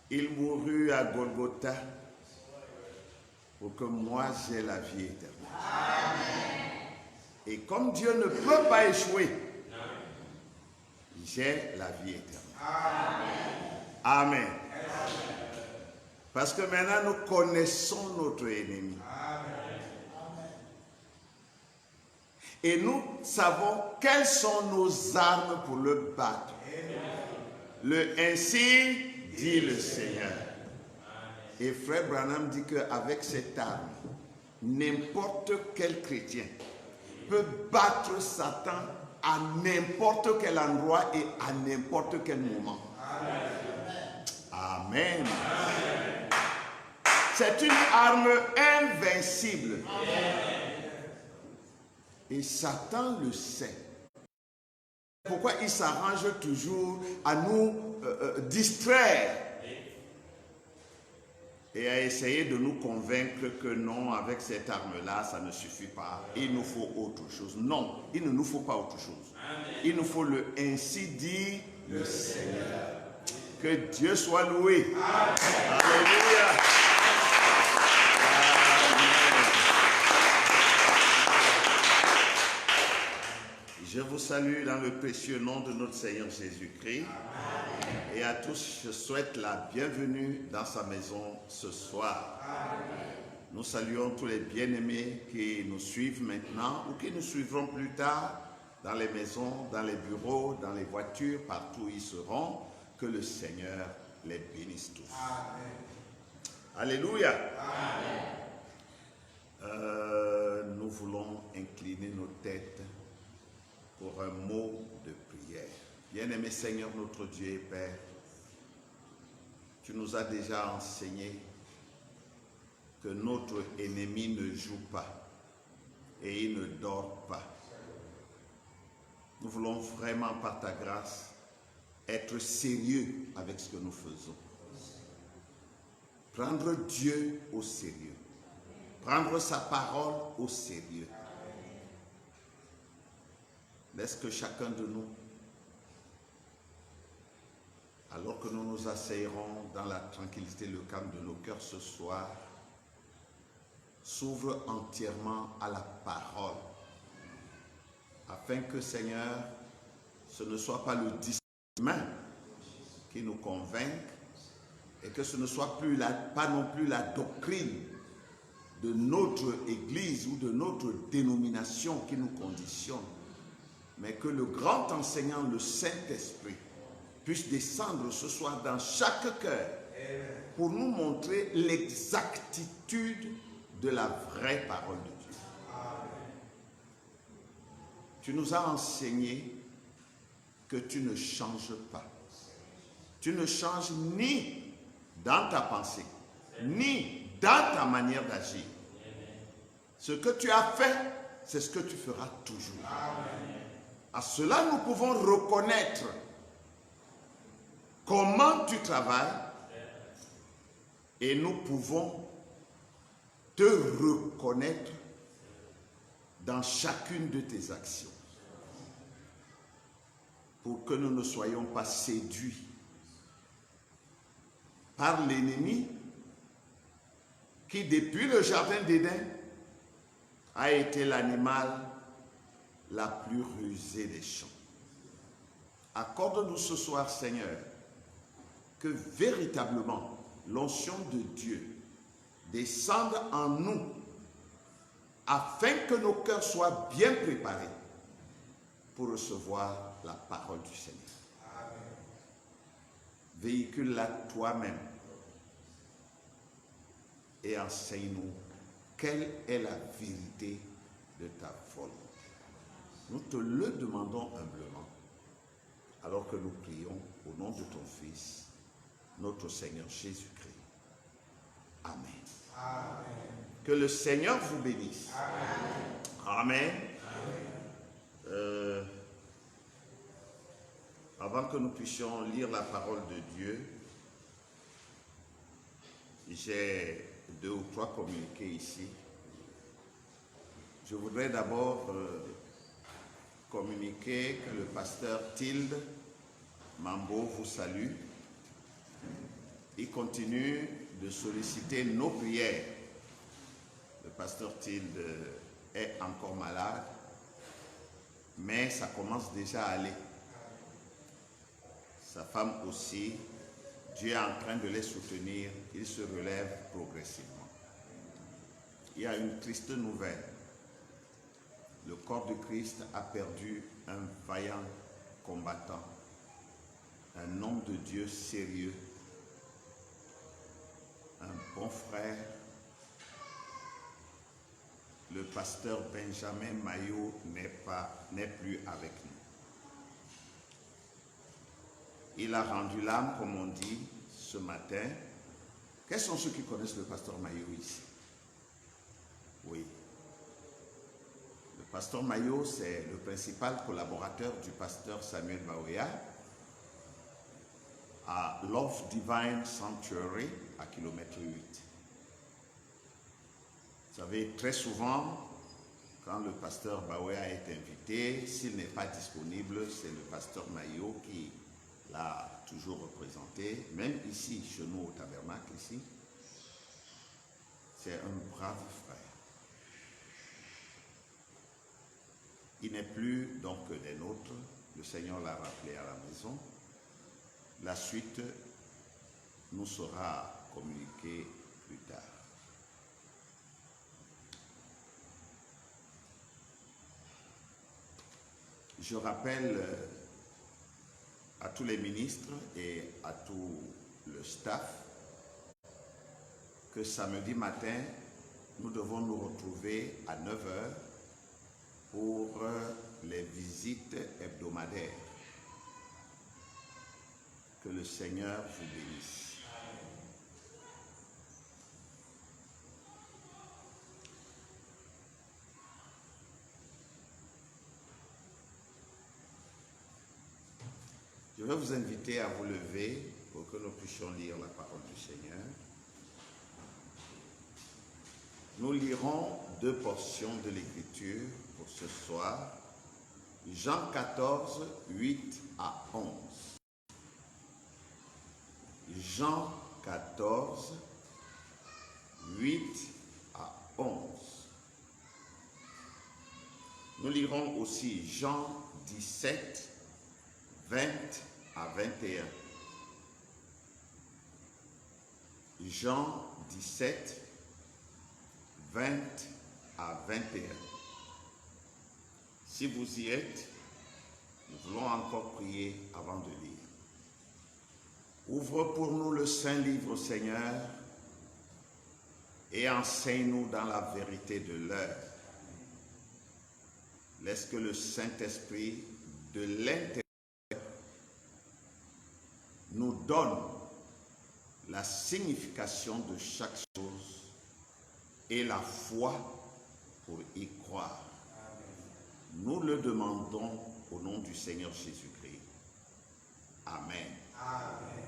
Il mourut à Golgotha pour que moi j'aie la vie éternelle. Amen. Et comme Dieu ne peut pas échouer, j'ai la vie éternelle. Amen. Amen. Parce que maintenant nous connaissons notre ennemi. Amen. Et nous savons quelles sont nos armes pour le battre. Ainsi dit le Seigneur. Et Frère Branham dit qu'avec cette arme, n'importe quel chrétien peut battre Satan à n'importe quel endroit et à n'importe quel moment. Amen. Amen. C'est une arme invincible. Et Satan le sait. Pourquoi il s'arrange toujours à nous distraire et à essayer de nous convaincre que non, avec cette arme-là, ça ne suffit pas. Il nous faut autre chose. Non, il ne nous faut pas autre chose. Il nous faut le ainsi dit le Seigneur. Que Dieu soit loué. Amen. Alléluia. Je vous salue dans le précieux nom de notre Seigneur Jésus-Christ. Et à tous, je souhaite la bienvenue dans sa maison ce soir. Nous saluons tous les bien-aimés qui nous suivent maintenant ou qui nous suivront plus tard dans les maisons, dans les bureaux, dans les voitures, partout où ils seront. Que le Seigneur les bénisse tous. Amen. Alléluia. Amen. Nous voulons incliner nos têtes pour un mot de prière. Bien-aimé Seigneur, notre Dieu et Père, tu nous as déjà enseigné que notre ennemi ne joue pas et il ne dort pas. Nous voulons vraiment, par ta grâce, être sérieux avec ce que nous faisons. Prendre Dieu au sérieux. Prendre sa parole au sérieux. Laisse que chacun de nous, alors que nous nous asseyerons dans la tranquillité, le calme de nos cœurs ce soir, s'ouvre entièrement à la parole, afin que, Seigneur, ce ne soit pas le discours humain qui nous convainque et que ce ne soit pas non plus la doctrine de notre Église ou de notre dénomination qui nous conditionne, mais que le grand enseignant, le Saint-Esprit, puisse descendre ce soir dans chaque cœur pour nous montrer l'exactitude de la vraie parole de Dieu. Tu nous as enseigné que tu ne changes pas. Tu ne changes ni dans ta pensée, ni dans ta manière d'agir. Ce que tu as fait, c'est ce que tu feras toujours. À cela, nous pouvons reconnaître comment tu travailles et nous pouvons te reconnaître dans chacune de tes actions pour que nous ne soyons pas séduits par l'ennemi qui, depuis le jardin d'Éden, a été l'animal la plus rusée des champs. Accorde-nous ce soir, Seigneur, que véritablement l'onction de Dieu descende en nous afin que nos cœurs soient bien préparés pour recevoir la parole du Seigneur. Amen. Véhicule-la toi-même et enseigne-nous quelle est la vérité de ta volonté. Nous te le demandons humblement, alors que nous prions au nom de ton Fils, notre Seigneur Jésus-Christ. Amen. Amen. Que le Seigneur vous bénisse. Amen. Amen. Avant que nous puissions lire la parole de Dieu, j'ai 2 ou 3 communiqués ici. Je voudrais d'abord communiquer que le pasteur Tilde Mambo vous salue il continue de solliciter nos prières. Le pasteur Tilde est encore malade, mais ça commence déjà à aller. Sa femme aussi, Dieu est en train de les soutenir, ils se relèvent progressivement. Il y a une triste nouvelle. Le corps de Christ a perdu un vaillant combattant, un homme de Dieu sérieux, un bon frère, le pasteur Benjamin Maillot n'est plus avec nous. Il a rendu l'âme, comme on dit, ce matin. Quels sont ceux qui connaissent le pasteur Maillot ici? Oui. Le pasteur Maillot, c'est le principal collaborateur du pasteur Samuel Baouya à Love Divine Sanctuary à kilomètre 8. Vous savez, très souvent, quand le pasteur Baouya est invité, s'il n'est pas disponible, c'est le pasteur Maillot qui l'a toujours représenté, même ici, chez nous au tabernacle, ici. C'est un brave frère. Il n'est plus donc des nôtres, le Seigneur l'a rappelé à la maison. La suite nous sera communiquée plus tard. Je rappelle à tous les ministres et à tout le staff que samedi matin, nous devons nous retrouver à 9 h pour les visites hebdomadaires. Que le Seigneur vous bénisse. Je vais vous inviter à vous lever pour que nous puissions lire la parole du Seigneur. Nous lirons deux portions de l'Écriture pour ce soir. Jean 14, 8 à 11. Jean 14, 8 à 11. Nous lirons aussi Jean 17, 20 à 21. Jean 17, 20 à 21. Si vous y êtes, nous voulons encore prier avant de lire. Ouvre pour nous le Saint Livre, Seigneur, et enseigne-nous dans la vérité de l'heure. Laisse que le Saint-Esprit de l'intérieur nous donne la signification de chaque chose et la foi pour y croire. Nous le demandons au nom du Seigneur Jésus-Christ. Amen. Amen.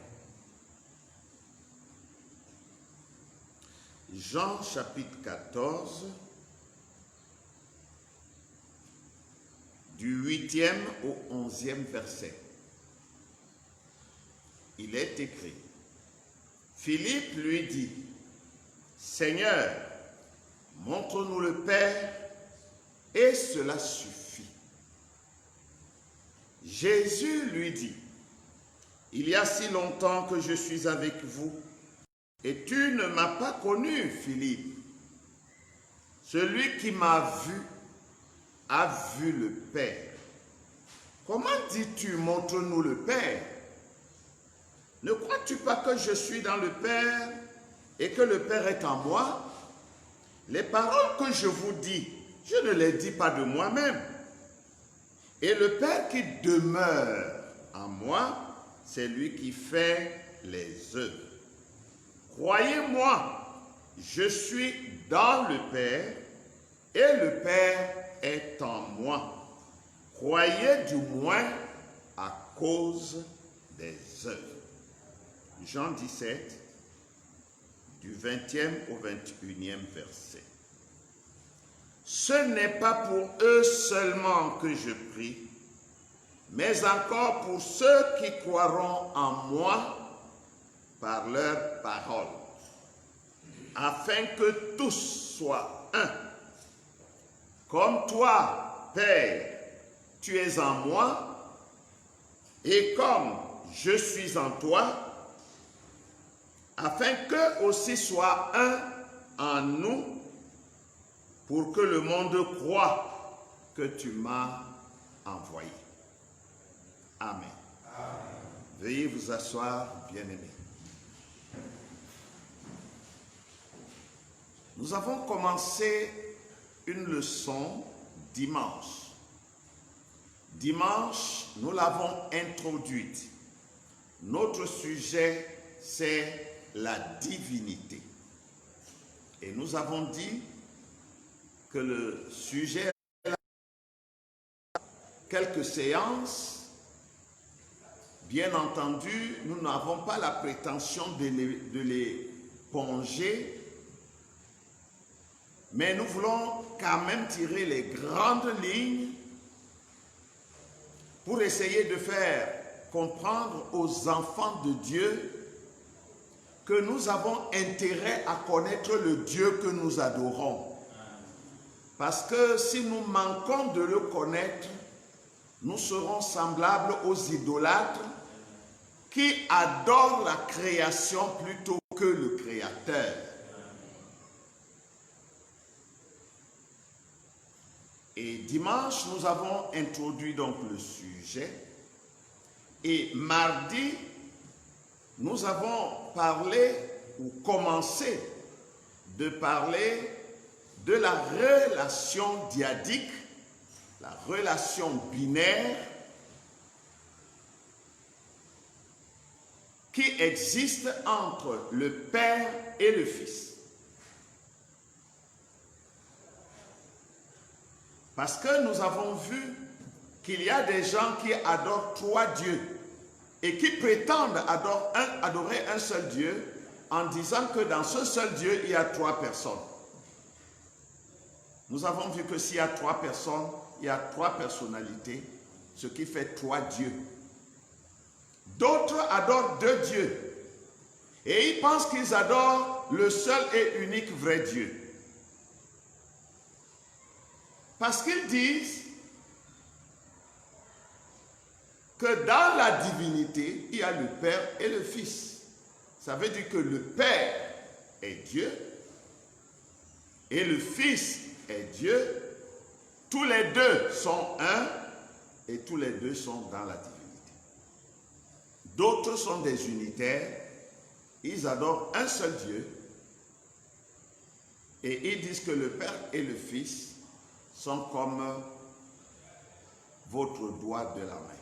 Jean chapitre 14, du 8e au 11e verset. Il est écrit, Philippe lui dit, Seigneur, montre-nous le Père, et cela suffit. Jésus lui dit, il y a si longtemps que je suis avec vous, et tu ne m'as pas connu, Philippe. Celui qui m'a vu a vu le Père. Comment dis-tu, montre-nous le Père? Ne crois-tu pas que je suis dans le Père et que le Père est en moi? Les paroles que je vous dis, je ne les dis pas de moi-même. Et le Père qui demeure en moi, c'est lui qui fait les œuvres. Croyez-moi, je suis dans le Père et le Père est en moi. Croyez du moins à cause des œuvres. Jean 17, du 20e au 21e verset. Ce n'est pas pour eux seulement que je prie, mais encore pour ceux qui croiront en moi par leur parole, afin que tous soient un. Comme toi, Père, tu es en moi, et comme je suis en toi, afin qu'eux aussi soient un en nous, pour que le monde croie que tu m'as envoyé. Amen. Amen. Veuillez vous asseoir, bien-aimés. Nous avons commencé une leçon dimanche. Dimanche, nous l'avons introduite. Notre sujet, c'est la divinité. Et nous avons dit que le sujet, quelques séances, bien entendu, nous n'avons pas la prétention de les ponger, mais nous voulons quand même tirer les grandes lignes pour essayer de faire comprendre aux enfants de Dieu que nous avons intérêt à connaître le Dieu que nous adorons. Parce que si nous manquons de le connaître, nous serons semblables aux idolâtres qui adorent la création plutôt que le Créateur. Et dimanche, nous avons introduit donc le sujet. Et mardi, nous avons parlé ou commencé de parler de la relation dyadique, la relation binaire qui existe entre le Père et le Fils. Parce que nous avons vu qu'il y a des gens qui adorent trois dieux et qui prétendent adorer un seul Dieu en disant que dans ce seul Dieu, il y a trois personnes. Nous avons vu que s'il y a trois personnes, il y a trois personnalités, ce qui fait trois dieux. D'autres adorent deux dieux et ils pensent qu'ils adorent le seul et unique vrai Dieu. Parce qu'ils disent que dans la divinité, il y a le Père et le Fils. Ça veut dire que le Père est Dieu et le Fils est Dieu. Tous les deux sont un et tous les deux sont dans la divinité. D'autres sont des unitaires. Ils adorent un seul Dieu et ils disent que le Père et le Fils sont comme votre doigt de la main.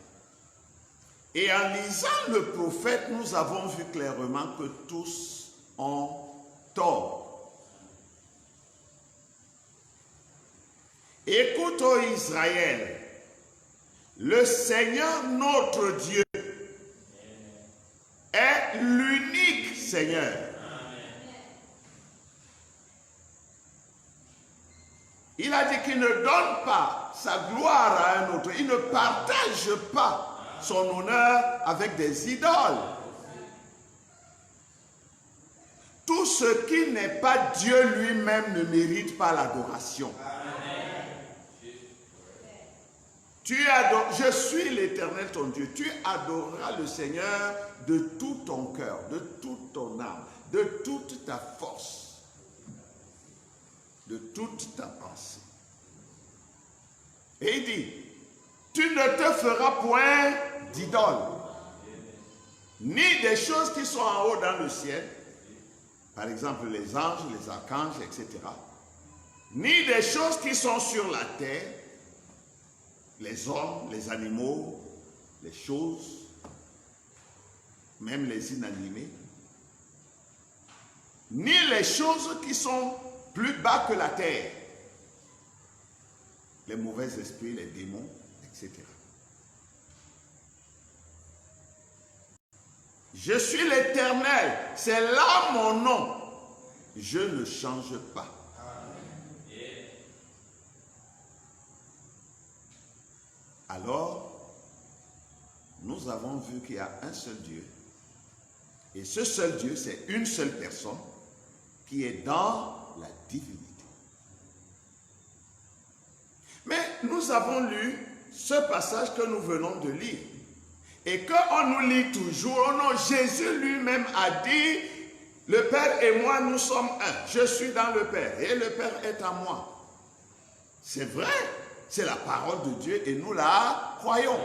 Et en lisant le prophète, nous avons vu clairement que tous ont tort. Écoute, ô Israël, le Seigneur notre Dieu est l'unique Seigneur. Il a dit qu'il ne donne pas sa gloire à un autre. Il ne partage pas son honneur avec des idoles. Tout ce qui n'est pas Dieu lui-même ne mérite pas l'adoration. Je suis l'Éternel ton Dieu. Tu adoreras le Seigneur de tout ton cœur, de toute ton âme, de toute ta force, de toute ta pensée. Et il dit, tu ne te feras point d'idole, ni des choses qui sont en haut dans le ciel, par exemple les anges, les archanges, etc., ni des choses qui sont sur la terre, les hommes, les animaux, les choses, même les inanimés, ni les choses qui sont plus bas que la terre, les mauvais esprits, les démons, etc. Je suis l'Éternel, c'est là mon nom. Je ne change pas. Alors, nous avons vu qu'il y a un seul Dieu Et ce seul Dieu, c'est une seule personne qui est dans la divinité. Mais nous avons lu ce passage que nous venons de lire. Et qu'on nous lit toujours, non, Jésus lui-même a dit, le Père et moi, nous sommes un. Je suis dans le Père et le Père est en moi. C'est vrai, c'est la parole de Dieu et nous la croyons.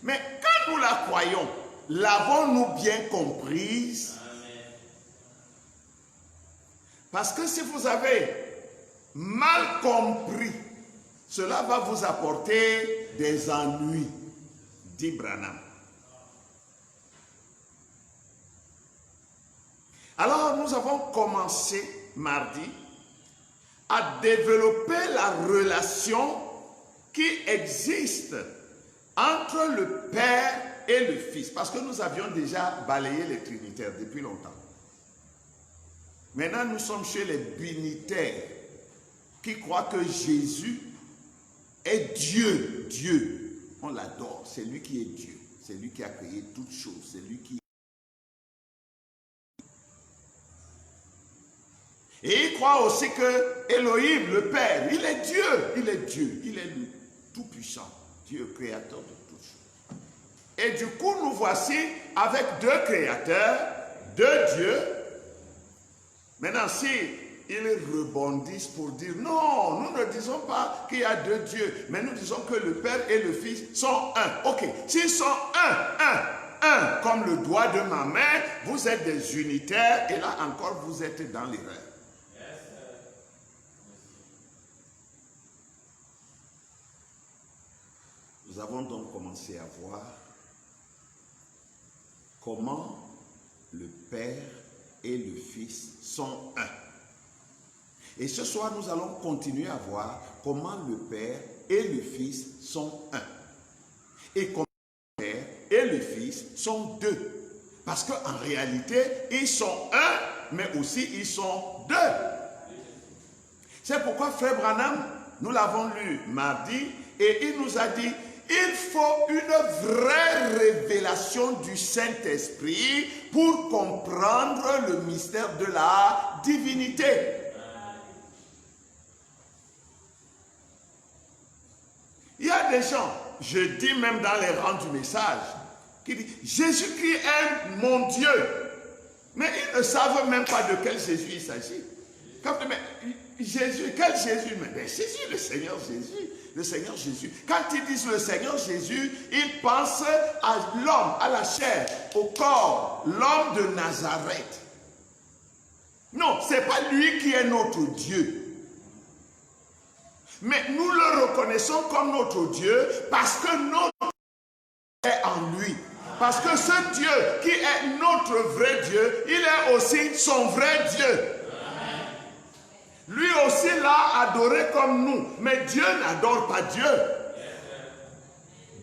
Mais quand nous la croyons, l'avons-nous bien comprise? Parce que si vous avez mal compris, cela va vous apporter des ennuis, dit Branham. Alors nous avons commencé mardi à développer la relation qui existe entre le Père et le Fils. Parce que nous avions déjà balayé les trinitaires depuis longtemps. Maintenant nous sommes chez les binitaires qui croient que Jésus est Dieu. Dieu, on l'adore, c'est lui qui est Dieu. C'est lui qui a créé toutes choses, c'est lui qui... Et il croit aussi que Elohim, le Père, il est Dieu, il est Dieu, il est le Tout-Puissant, Dieu créateur de toutes choses. Et du coup, nous voici avec deux créateurs, deux dieux. Maintenant, si ils rebondissent pour dire, non, nous ne disons pas qu'il y a deux dieux, mais nous disons que le Père et le Fils sont un. Ok, s'ils sont un, comme le doigt de ma main, vous êtes des unitaires, et là encore, vous êtes dans l'erreur. Nous avons donc commencé à voir comment le Père et le Fils sont un. Et ce soir, nous allons continuer à voir comment le Père et le Fils sont un. Et comment le Père et le Fils sont deux. Parce qu'en réalité, ils sont un, mais aussi ils sont deux. C'est pourquoi Frère Branham, nous l'avons lu mardi, et il nous a dit, il faut une vraie révélation du Saint-Esprit pour comprendre le mystère de la divinité. Il y a des gens, je dis même dans les rangs du message, qui disent Jésus-Christ est mon Dieu. Mais ils ne savent même pas de quel Jésus il s'agit. Mais Jésus, quel Jésus? Mais Jésus, le Seigneur Jésus. Le Seigneur Jésus. Quand ils disent le Seigneur Jésus, ils pensent à l'homme, à la chair, au corps, l'homme de Nazareth. Non, ce n'est pas lui qui est notre Dieu. Mais nous le reconnaissons comme notre Dieu parce que notre Dieu est en lui. Parce que ce Dieu qui est notre vrai Dieu, il est aussi son vrai Dieu. Lui aussi l'a adoré comme nous. Mais Dieu n'adore pas Dieu.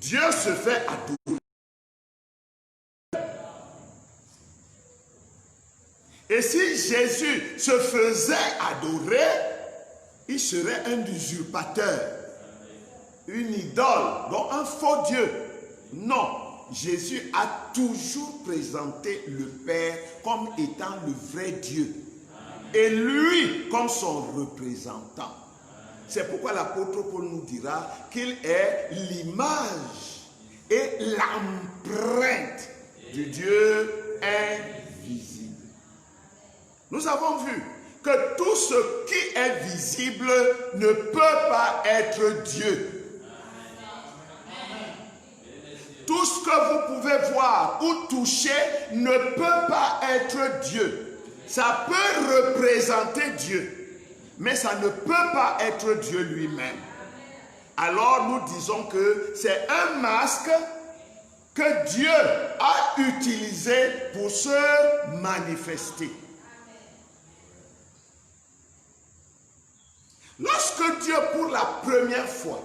Dieu se fait adorer. Et si Jésus se faisait adorer, il serait un usurpateur, une idole, donc un faux Dieu. Non, Jésus a toujours présenté le Père comme étant le vrai Dieu. Et lui comme son représentant. C'est pourquoi l'apôtre Paul nous dira qu'il est l'image et l'empreinte du Dieu invisible. Nous avons vu que tout ce qui est visible ne peut pas être Dieu. Tout ce que vous pouvez voir ou toucher ne peut pas être Dieu. Ça peut représenter Dieu, mais ça ne peut pas être Dieu lui-même. Alors nous disons que c'est un masque que Dieu a utilisé pour se manifester. Lorsque Dieu, pour la première fois,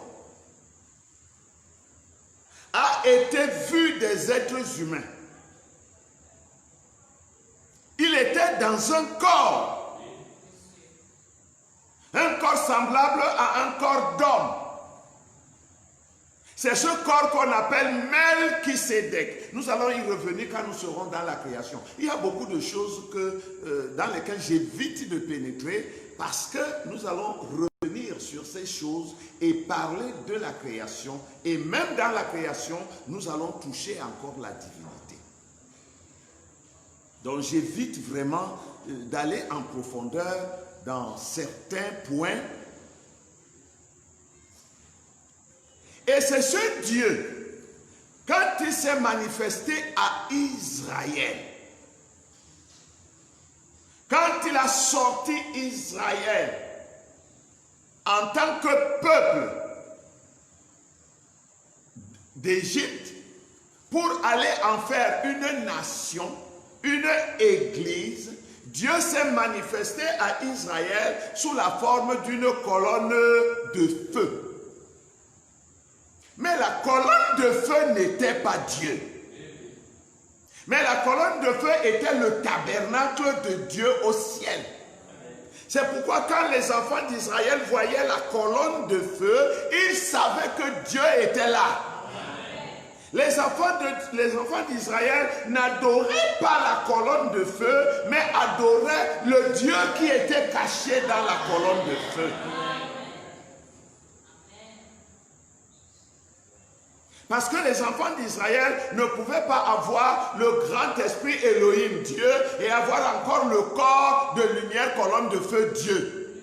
a été vu des êtres humains, il était dans un corps semblable à un corps d'homme. C'est ce corps qu'on appelle Melchisédek. Nous allons y revenir quand nous serons dans la création. Il y a beaucoup de choses dans lesquelles j'évite de pénétrer parce que nous allons revenir sur ces choses et parler de la création. Et même dans la création, nous allons toucher encore la divinité. Donc j'évite vraiment d'aller en profondeur dans certains points. Et c'est ce Dieu, quand il s'est manifesté à Israël, quand il a sorti Israël en tant que peuple d'Égypte pour aller en faire une nation, une église, Dieu s'est manifesté à Israël sous la forme d'une colonne de feu. Mais la colonne de feu n'était pas Dieu. Mais la colonne de feu était le tabernacle de Dieu au ciel. C'est pourquoi quand les enfants d'Israël voyaient la colonne de feu, ils savaient que Dieu était là. Les enfants d'Israël n'adoraient pas la colonne de feu, mais adoraient le Dieu qui était caché dans la colonne de feu. Parce que les enfants d'Israël ne pouvaient pas avoir le grand esprit Elohim, Dieu, et avoir encore le corps de lumière, colonne de feu, Dieu.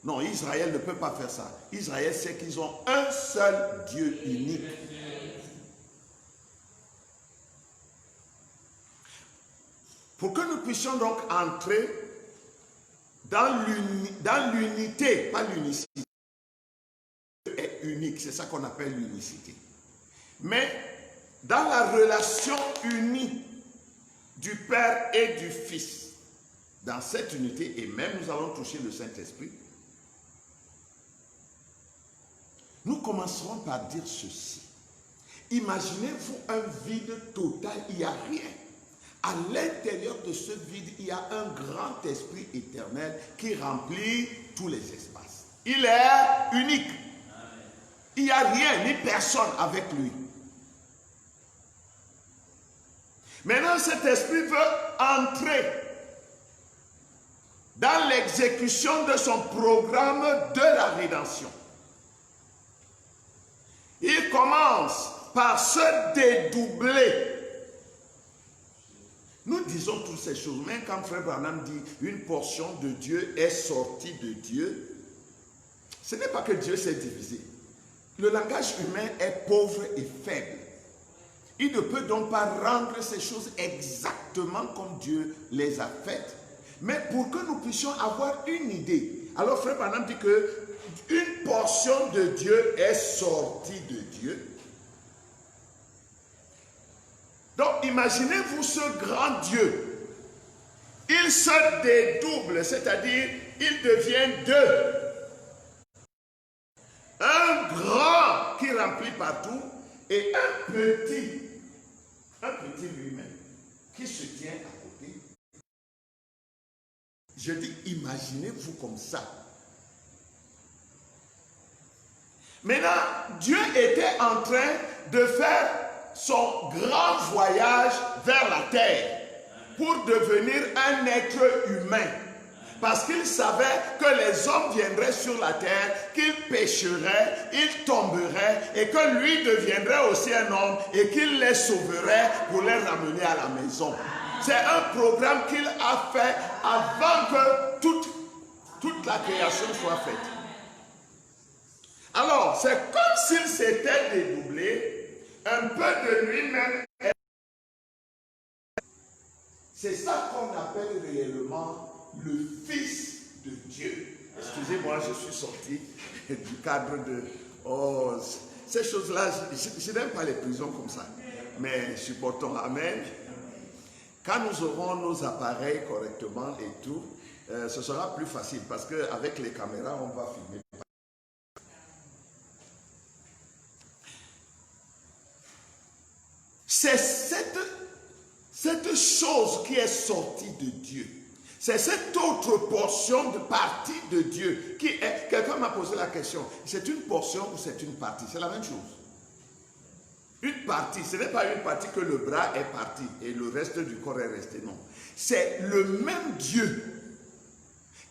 Non, Israël ne peut pas faire ça. Israël sait qu'ils ont un seul Dieu unique. Pour que nous puissions donc entrer dans l'unité, pas l'unicité. Dieu est unique, c'est ça qu'on appelle l'unicité. Mais dans la relation unie du Père et du Fils, dans cette unité, et même nous allons toucher le Saint-Esprit, nous commencerons par dire ceci. Imaginez-vous un vide total, il n'y a rien. À l'intérieur de ce vide, il y a un grand esprit éternel qui remplit tous les espaces. Il est unique. Il n'y a rien, ni personne avec lui. Maintenant, cet esprit veut entrer dans l'exécution de son programme de la rédemption. Il commence par se dédoubler. Nous disons toutes ces choses, même quand Frère Branham dit une portion de Dieu est sortie de Dieu, ce n'est pas que Dieu s'est divisé. Le langage humain est pauvre et faible. Il ne peut donc pas rendre ces choses exactement comme Dieu les a faites. Mais pour que nous puissions avoir une idée, alors Frère Branham dit que une portion de Dieu est sortie de Dieu. Donc imaginez-vous ce grand Dieu. Il se dédouble, c'est-à-dire il devient deux. Un grand qui remplit partout et un petit lui-même qui se tient à côté. Je dis, imaginez-vous comme ça. Maintenant, Dieu était en train de faire son grand voyage vers la terre pour devenir un être humain. Parce qu'il savait que les hommes viendraient sur la terre, qu'ils pécheraient, ils tomberaient et que lui deviendrait aussi un homme et qu'il les sauverait pour les ramener à la maison. C'est un programme qu'il a fait avant que toute la création soit faite. Alors, c'est comme s'il s'était dédoublé, un peu de lui-même. C'est ça qu'on appelle réellement le Fils de Dieu. Excusez-moi, je suis sorti du cadre de... Oh, ces choses-là, je n'aime pas les prisons comme ça. Mais supportons. Amen. Quand nous aurons nos appareils correctement et tout, ce sera plus facile parce qu'avec les caméras, on va filmer. C'est cette chose qui est sortie de Dieu. C'est cette autre portion de partie de Dieu qui est... Quelqu'un m'a posé la question, c'est une portion ou c'est une partie? C'est la même chose. une partie, ce n'est pas une partie que le bras est parti et le reste du corps est resté, non. C'est le même Dieu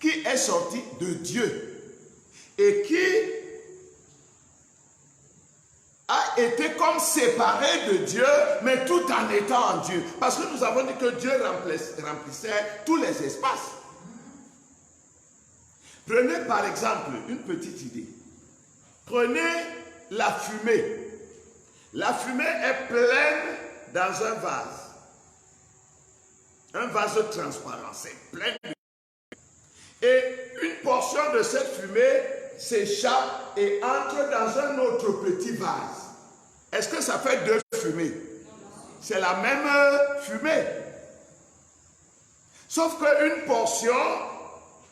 qui est sorti de Dieu et qui a été comme séparé de Dieu, mais tout en étant en Dieu. Parce que nous avons dit que Dieu remplissait tous les espaces. Prenez par exemple une petite idée. Prenez la fumée. La fumée est pleine dans un vase. Un vase transparent, c'est plein de fumée. Et une portion de cette fumée s'échappe et entre dans un autre petit vase. Est-ce que ça fait deux fumées? C'est la même fumée. Sauf qu'une portion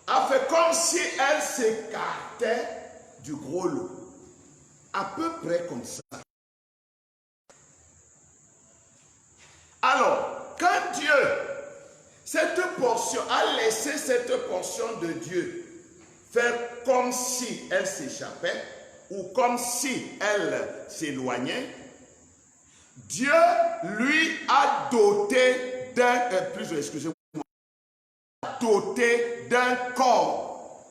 a fait comme si elle s'écartait du gros lot. À peu près comme ça. Alors, quand Dieu, cette portion, a laissé cette portion de Dieu faire comme si elle s'échappait ou comme si elle s'éloignait, Dieu lui a doté d'un, doté d'un corps.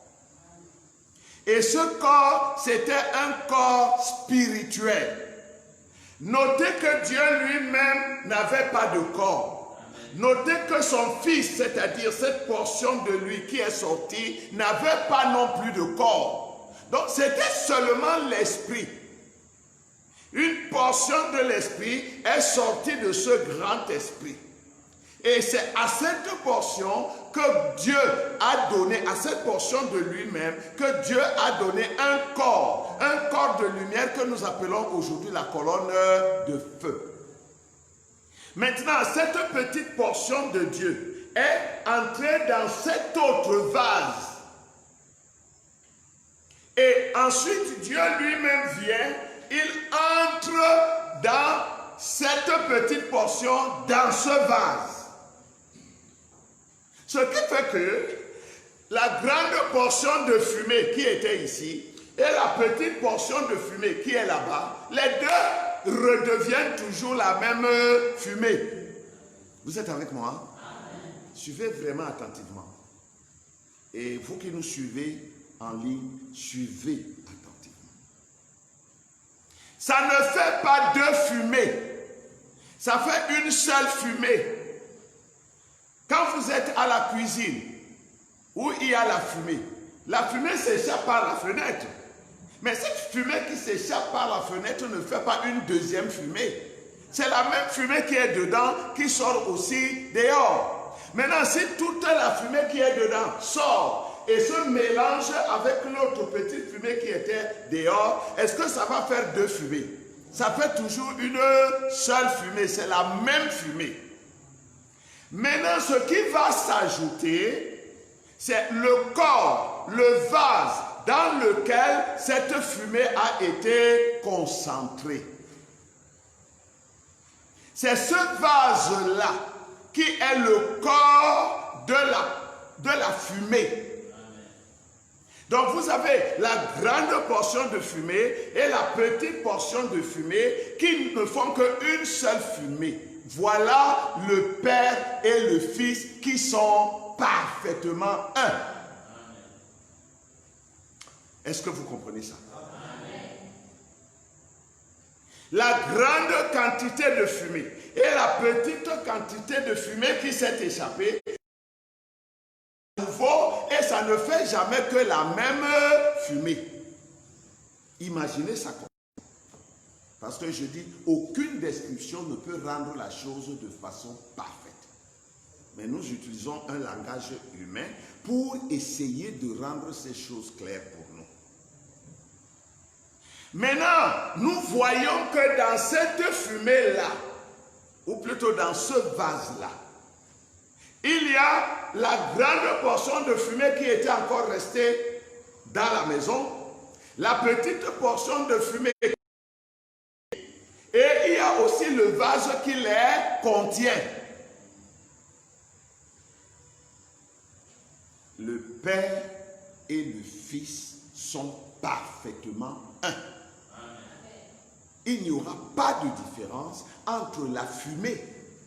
Et ce corps, c'était un corps spirituel. Notez que Dieu lui-même n'avait pas de corps. Notez que son fils, c'est-à-dire cette portion de lui qui est sortie, n'avait pas non plus de corps. Donc c'était seulement l'esprit. Une portion de l'esprit est sortie de ce grand esprit. Et c'est à cette portion que Dieu a donné, à cette portion de lui-même, que Dieu a donné un corps de lumière que nous appelons aujourd'hui la colonne de feu. Maintenant, cette petite portion de Dieu est entrée dans cet autre vase. Et ensuite, Dieu lui-même vient, il entre dans cette petite portion, dans ce vase. Ce qui fait que la grande portion de fumée qui était ici et la petite portion de fumée qui est là-bas, les deux redeviennent toujours la même fumée. Vous êtes avec moi? Suivez vraiment attentivement. Et vous qui nous suivez en ligne, suivez attentivement. Ça ne fait pas deux fumées. Ça fait une seule fumée. Quand vous êtes à la cuisine, où il y a la fumée s'échappe par la fenêtre. Mais cette fumée qui s'échappe par la fenêtre ne fait pas une deuxième fumée. C'est la même fumée qui est dedans qui sort aussi dehors. Maintenant, si toute la fumée qui est dedans sort et se mélange avec l'autre petite fumée qui était dehors, est-ce que ça va faire deux fumées? Ça fait toujours une seule fumée, c'est la même fumée. Maintenant, ce qui va s'ajouter, c'est le corps, le vase dans lequel cette fumée a été concentrée. C'est ce vase-là qui est le corps de la fumée. Donc vous avez la grande portion de fumée et la petite portion de fumée qui ne font qu'une seule fumée. Voilà le Père et le Fils qui sont parfaitement un. Est-ce que vous comprenez ça? La grande quantité de fumée et la petite quantité de fumée qui s'est échappée, nouveau, et ça ne fait jamais que la même fumée. Imaginez ça comme ça. Parce que je dis, aucune description ne peut rendre la chose de façon parfaite. Mais nous utilisons un langage humain pour essayer de rendre ces choses claires pour nous. Maintenant, nous voyons que dans cette fumée-là, ou plutôt dans ce vase-là, il y a la grande portion de fumée qui était encore restée dans la maison, la petite portion de fumée, et il y a aussi le vase qui les contient. Le Père et le Fils sont parfaitement un. il n'y aura pas de différence entre la fumée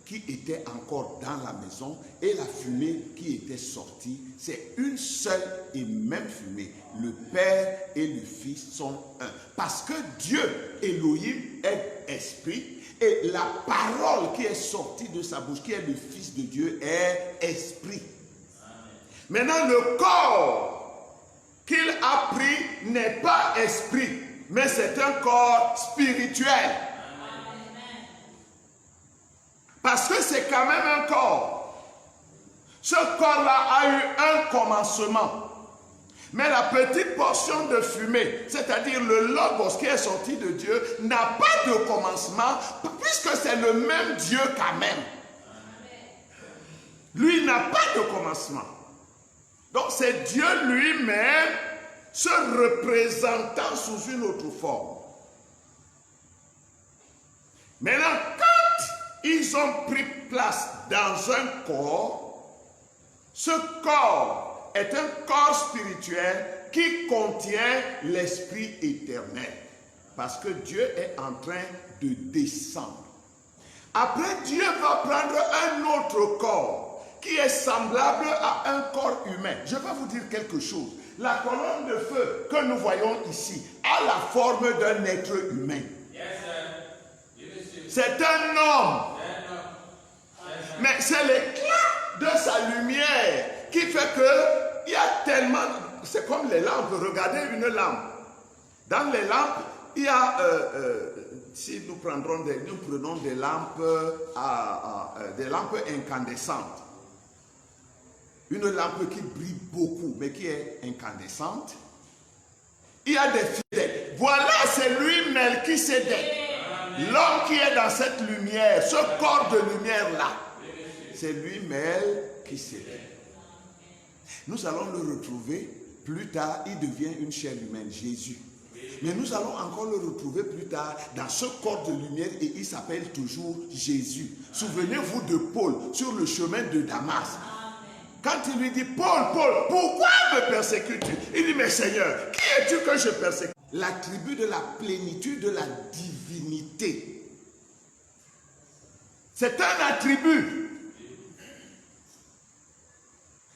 qui était encore dans la maison et la fumée qui était sortie. C'est une seule et même fumée. Le Père et le Fils sont un. Parce que Dieu, Elohim, est esprit, et la parole qui est sortie de sa bouche, qui est le Fils de Dieu, est esprit. Maintenant, le corps qu'il a pris n'est pas esprit, mais c'est un corps spirituel. Parce que c'est quand même un corps. Ce corps-là a eu un commencement. Mais la petite portion de fumée, c'est-à-dire le logos qui est sorti de Dieu, n'a pas de commencement, puisque c'est le même Dieu quand même. Lui n'a pas de commencement. Donc c'est Dieu lui-même se représentant sous une autre forme. Maintenant, quand ils ont pris place dans un corps, ce corps est un corps spirituel qui contient l'Esprit éternel. Parce que Dieu est en train de descendre. Après, Dieu va prendre un autre corps qui est semblable à un corps humain. Je vais vous dire quelque chose. La colonne de feu que nous voyons ici a la forme d'un être humain. C'est un homme. Mais c'est l'éclat de sa lumière qui fait que il y a tellement... C'est comme les lampes. Regardez une lampe. Dans les lampes, il y a... si nous prenons des lampes, des lampes incandescentes. Une lampe qui brille beaucoup, mais qui est incandescente. Il y a des fidèles. Voilà, c'est lui, Melchisédek. L'homme qui est dans cette lumière, ce corps de lumière-là. C'est lui, Melchisédek. Nous allons le retrouver plus tard. Il devient une chair humaine, Jésus. Mais nous allons encore le retrouver plus tard dans ce corps de lumière et il s'appelle toujours Jésus. Souvenez-vous de Paul sur le chemin de Damas. Quand il lui dit, Paul, pourquoi me persécutes-tu? Il dit, mais Seigneur, qui es-tu que je persécute? L'attribut de la plénitude de la divinité. C'est un attribut.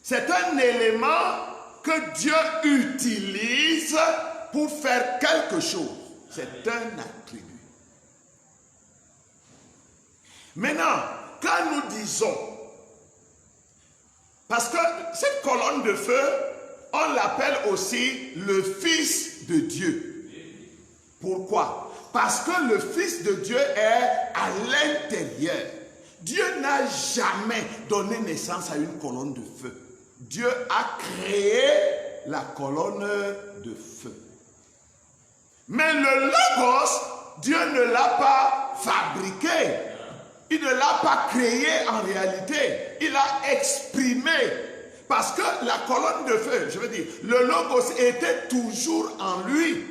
C'est un élément que Dieu utilise pour faire quelque chose. C'est un attribut. Maintenant, quand nous disons, parce que cette colonne de feu, on l'appelle aussi le Fils de Dieu. Pourquoi? Parce que le Fils de Dieu est à l'intérieur. Dieu n'a jamais donné naissance à une colonne de feu. Dieu a créé la colonne de feu. Mais le Logos, Dieu ne l'a pas fabriqué. Il ne l'a pas créé en réalité. Il l'a exprimé. Parce que la colonne de feu, je veux dire, le Logos était toujours en lui.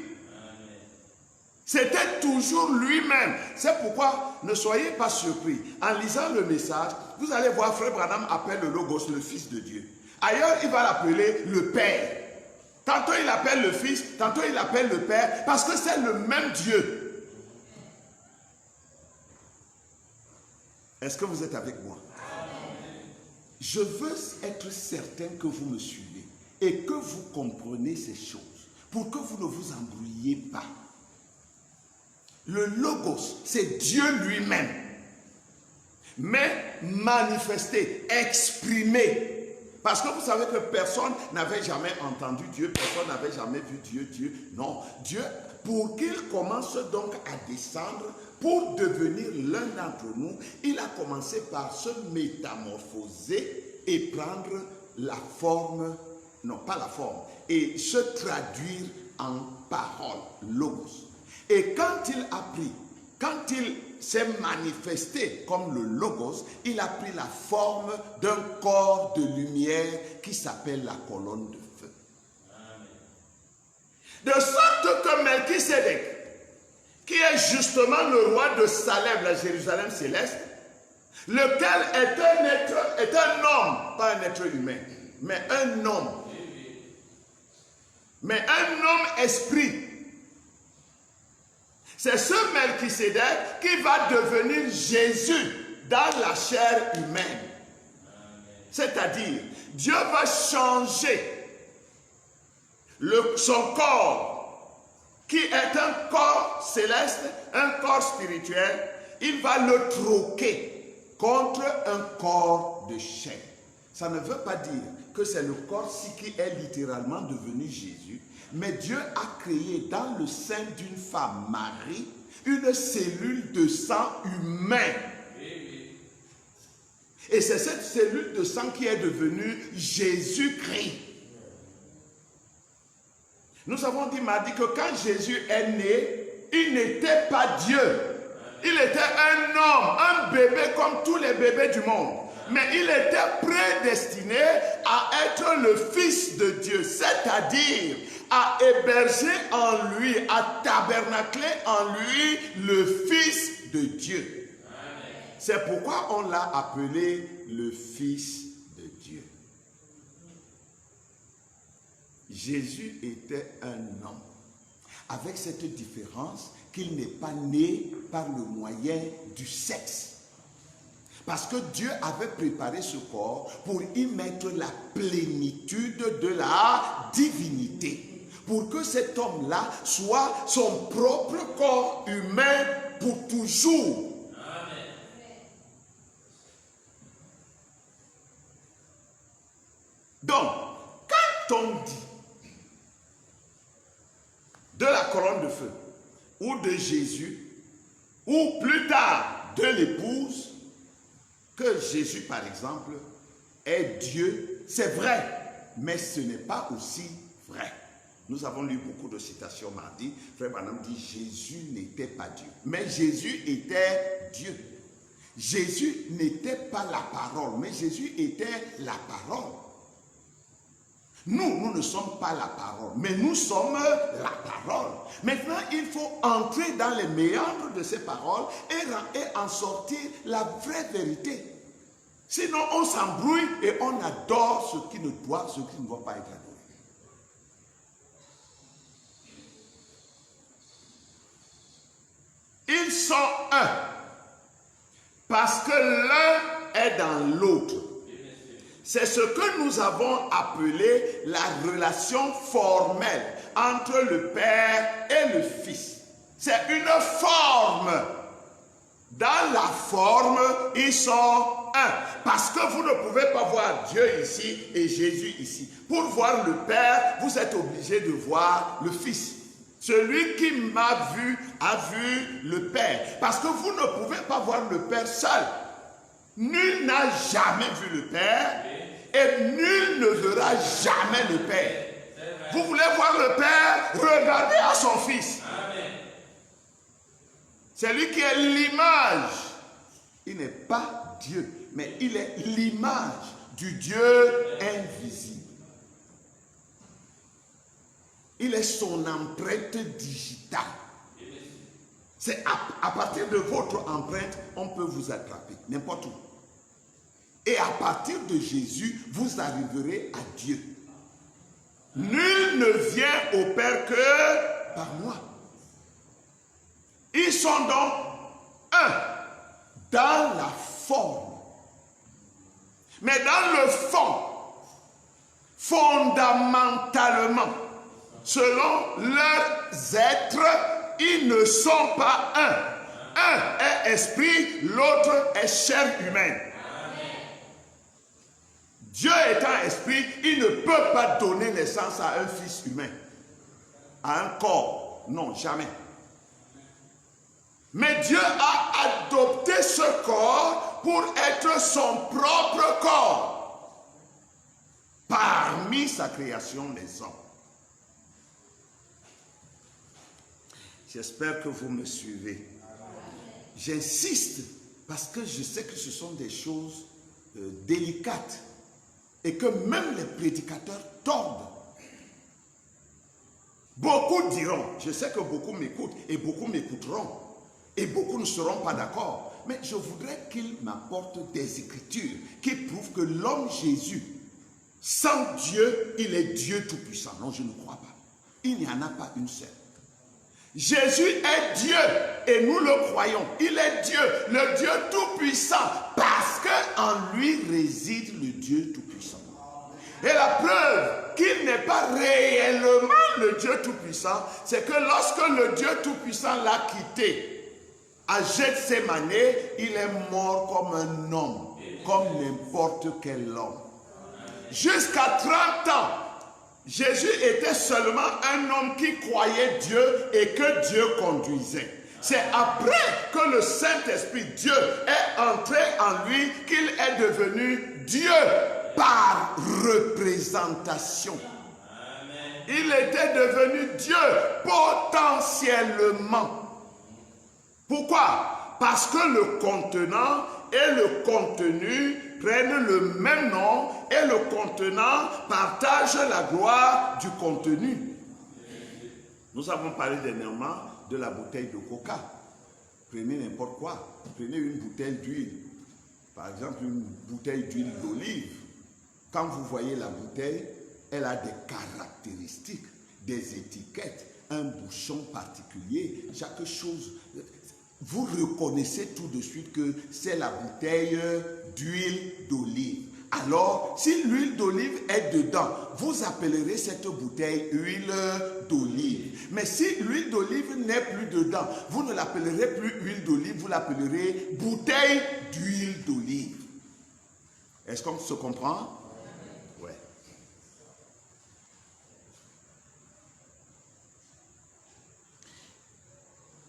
C'était toujours lui-même. C'est pourquoi ne soyez pas surpris. En lisant le message, vous allez voir Frère Branham appelle le Logos le Fils de Dieu. Ailleurs, il va l'appeler le Père. Tantôt il appelle le Fils, tantôt il appelle le Père, parce que c'est le même Dieu. Est-ce que vous êtes avec moi? Je veux être certain que vous me suivez et que vous comprenez ces choses pour que vous ne vous embrouilliez pas. Le Logos, c'est Dieu lui-même, mais manifesté, exprimé. Parce que vous savez que personne n'avait jamais entendu Dieu, personne n'avait jamais vu Dieu. Non, Dieu, pour qu'il commence donc à descendre, pour devenir l'un d'entre nous, il a commencé par se métamorphoser et prendre la forme, non pas la forme, et se traduire en parole, Logos. Et quand il s'est manifesté comme le Logos, il a pris la forme d'un corps de lumière qui s'appelle la colonne de feu. Amen. De sorte que Melchisédek, qui est justement le roi de Salem, la Jérusalem céleste, lequel est un homme, pas un être humain, mais un homme. Mais un homme esprit. C'est ce Melchisédek qui va devenir Jésus dans la chair humaine. C'est-à-dire, Dieu va changer son corps, qui est un corps céleste, un corps spirituel, il va le troquer contre un corps de chair. Ça ne veut pas dire que c'est le corps-ci qui est littéralement devenu Jésus, mais Dieu a créé dans le sein d'une femme, Marie, une cellule de sang humain. Et c'est cette cellule de sang qui est devenue Jésus-Christ. Nous avons dit mardi que quand Jésus est né, il n'était pas Dieu. Il était un homme, un bébé comme tous les bébés du monde. Mais il était prédestiné à être le Fils de Dieu, c'est-à-dire à héberger en lui, à tabernacler en lui le Fils de Dieu. C'est pourquoi on l'a appelé le Fils de Dieu. Jésus était un homme, avec cette différence qu'il n'est pas né par le moyen du sexe. Parce que Dieu avait préparé ce corps pour y mettre la plénitude de la divinité. Pour que cet homme-là soit son propre corps humain pour toujours. Donc, quand on dit de la couronne de feu, ou de Jésus, ou plus tard de l'épouse, que Jésus, par exemple, est Dieu, c'est vrai, mais ce n'est pas aussi vrai. Nous avons lu beaucoup de citations mardi. Frère Branham dit Jésus n'était pas Dieu, mais Jésus était Dieu. Jésus n'était pas la parole, mais Jésus était la parole. Nous ne sommes pas la parole, mais nous sommes la parole. Maintenant, il faut entrer dans les méandres de ces paroles et en sortir la vraie vérité. Sinon, on s'embrouille et on adore ce qui ne doit pas être adoré. Ils sont un, parce que l'un est dans l'autre. C'est ce que nous avons appelé la relation formelle entre le Père et le Fils. C'est une forme. Dans la forme, ils sont un. Parce que vous ne pouvez pas voir Dieu ici et Jésus ici. Pour voir le Père, vous êtes obligé de voir le Fils. Celui qui m'a vu a vu le Père. Parce que vous ne pouvez pas voir le Père seul. Nul n'a jamais vu le Père et nul ne verra jamais le Père. Vous voulez voir le Père? Regardez à son Fils. C'est lui qui est l'image. Il n'est pas Dieu, mais il est l'image du Dieu invisible. Il est son empreinte digitale. C'est à partir de votre empreinte, on peut vous attraper, n'importe où. Et à partir de Jésus, vous arriverez à Dieu. Nul ne vient au Père que par moi. Ils sont donc un dans la forme. Mais dans le fond, fondamentalement, selon leurs êtres, ils ne sont pas un. Un est esprit, l'autre est chair humaine. Dieu étant esprit, il ne peut pas donner naissance à un fils humain, à un corps. Non, jamais. Mais Dieu a adopté ce corps pour être son propre corps parmi sa création des hommes. J'espère que vous me suivez. J'insiste parce que je sais que ce sont des choses délicates et que même les prédicateurs tordent. Beaucoup diront, je sais que beaucoup m'écoutent et beaucoup m'écouteront et beaucoup ne seront pas d'accord, mais je voudrais qu'ils m'apportent des écritures qui prouvent que l'homme Jésus, sans Dieu, il est Dieu tout-puissant. Non, je ne crois pas. Il n'y en a pas une seule. Jésus est Dieu et nous le croyons. Il est Dieu, le Dieu tout-puissant, parce qu'en lui réside le Dieu tout-puissant. Et la preuve qu'il n'est pas réellement le Dieu tout-puissant, c'est que lorsque le Dieu tout-puissant l'a quitté à Gethsémane, il est mort comme un homme, comme n'importe quel homme. Jusqu'à 30 ans, Jésus était seulement un homme qui croyait Dieu et que Dieu conduisait. C'est après que le Saint-Esprit, Dieu, est entré en lui qu'il est devenu Dieu par représentation. Il était devenu Dieu potentiellement. Pourquoi? Parce que le contenant et le contenu prennent le même nom et le contenant partage la gloire du contenu. Nous avons parlé dernièrement de la bouteille de coca. Prenez n'importe quoi. Prenez une bouteille d'huile. Par exemple, une bouteille d'huile d'olive. Quand vous voyez la bouteille, elle a des caractéristiques, des étiquettes, un bouchon particulier, chaque chose. Vous reconnaissez tout de suite que c'est la bouteille d'huile d'olive. Alors, si l'huile d'olive est dedans, vous appellerez cette bouteille huile d'olive. Mais si l'huile d'olive n'est plus dedans, vous ne l'appellerez plus huile d'olive, vous l'appellerez bouteille d'huile d'olive. Est-ce qu'on se comprend? Ouais.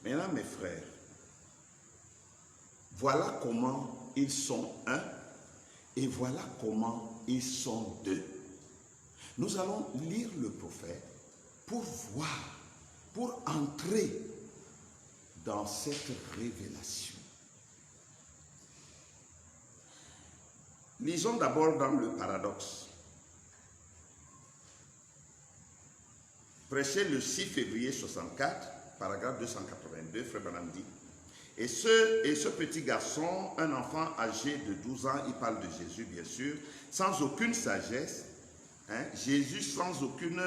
Maintenant, mes frères, voilà comment ils sont un et voilà comment ils sont deux. Nous allons lire le prophète pour voir, pour entrer dans cette révélation. Lisons d'abord dans le paradoxe. Prêché le 6 février 64, paragraphe 282, Frère Branham dit: Et ce petit garçon, un enfant âgé de 12 ans, il parle de Jésus bien sûr, sans aucune sagesse, Jésus sans aucune...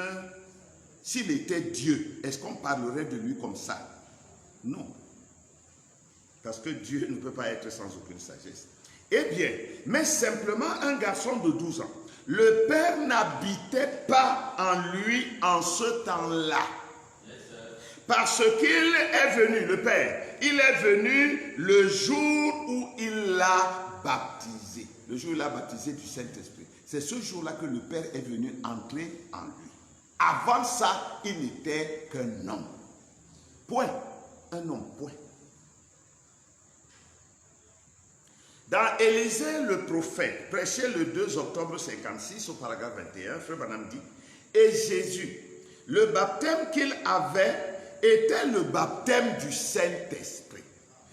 S'il était Dieu, est-ce qu'on parlerait de lui comme ça? Non. Parce que Dieu ne peut pas être sans aucune sagesse. Eh bien, mais simplement un garçon de 12 ans. Le Père n'habitait pas en lui en ce temps-là. Parce qu'il est venu, le Père, il est venu le jour où il l'a baptisé. Le jour où il l'a baptisé du Saint-Esprit. C'est ce jour-là que le Père est venu entrer en lui. Avant ça, il n'était qu'un homme. Point. Un homme, point. Dans Élisée le prophète, prêché le 2 octobre 56 au paragraphe 21, Frère Branham dit: Et Jésus, le baptême qu'il avait était le baptême du Saint-Esprit.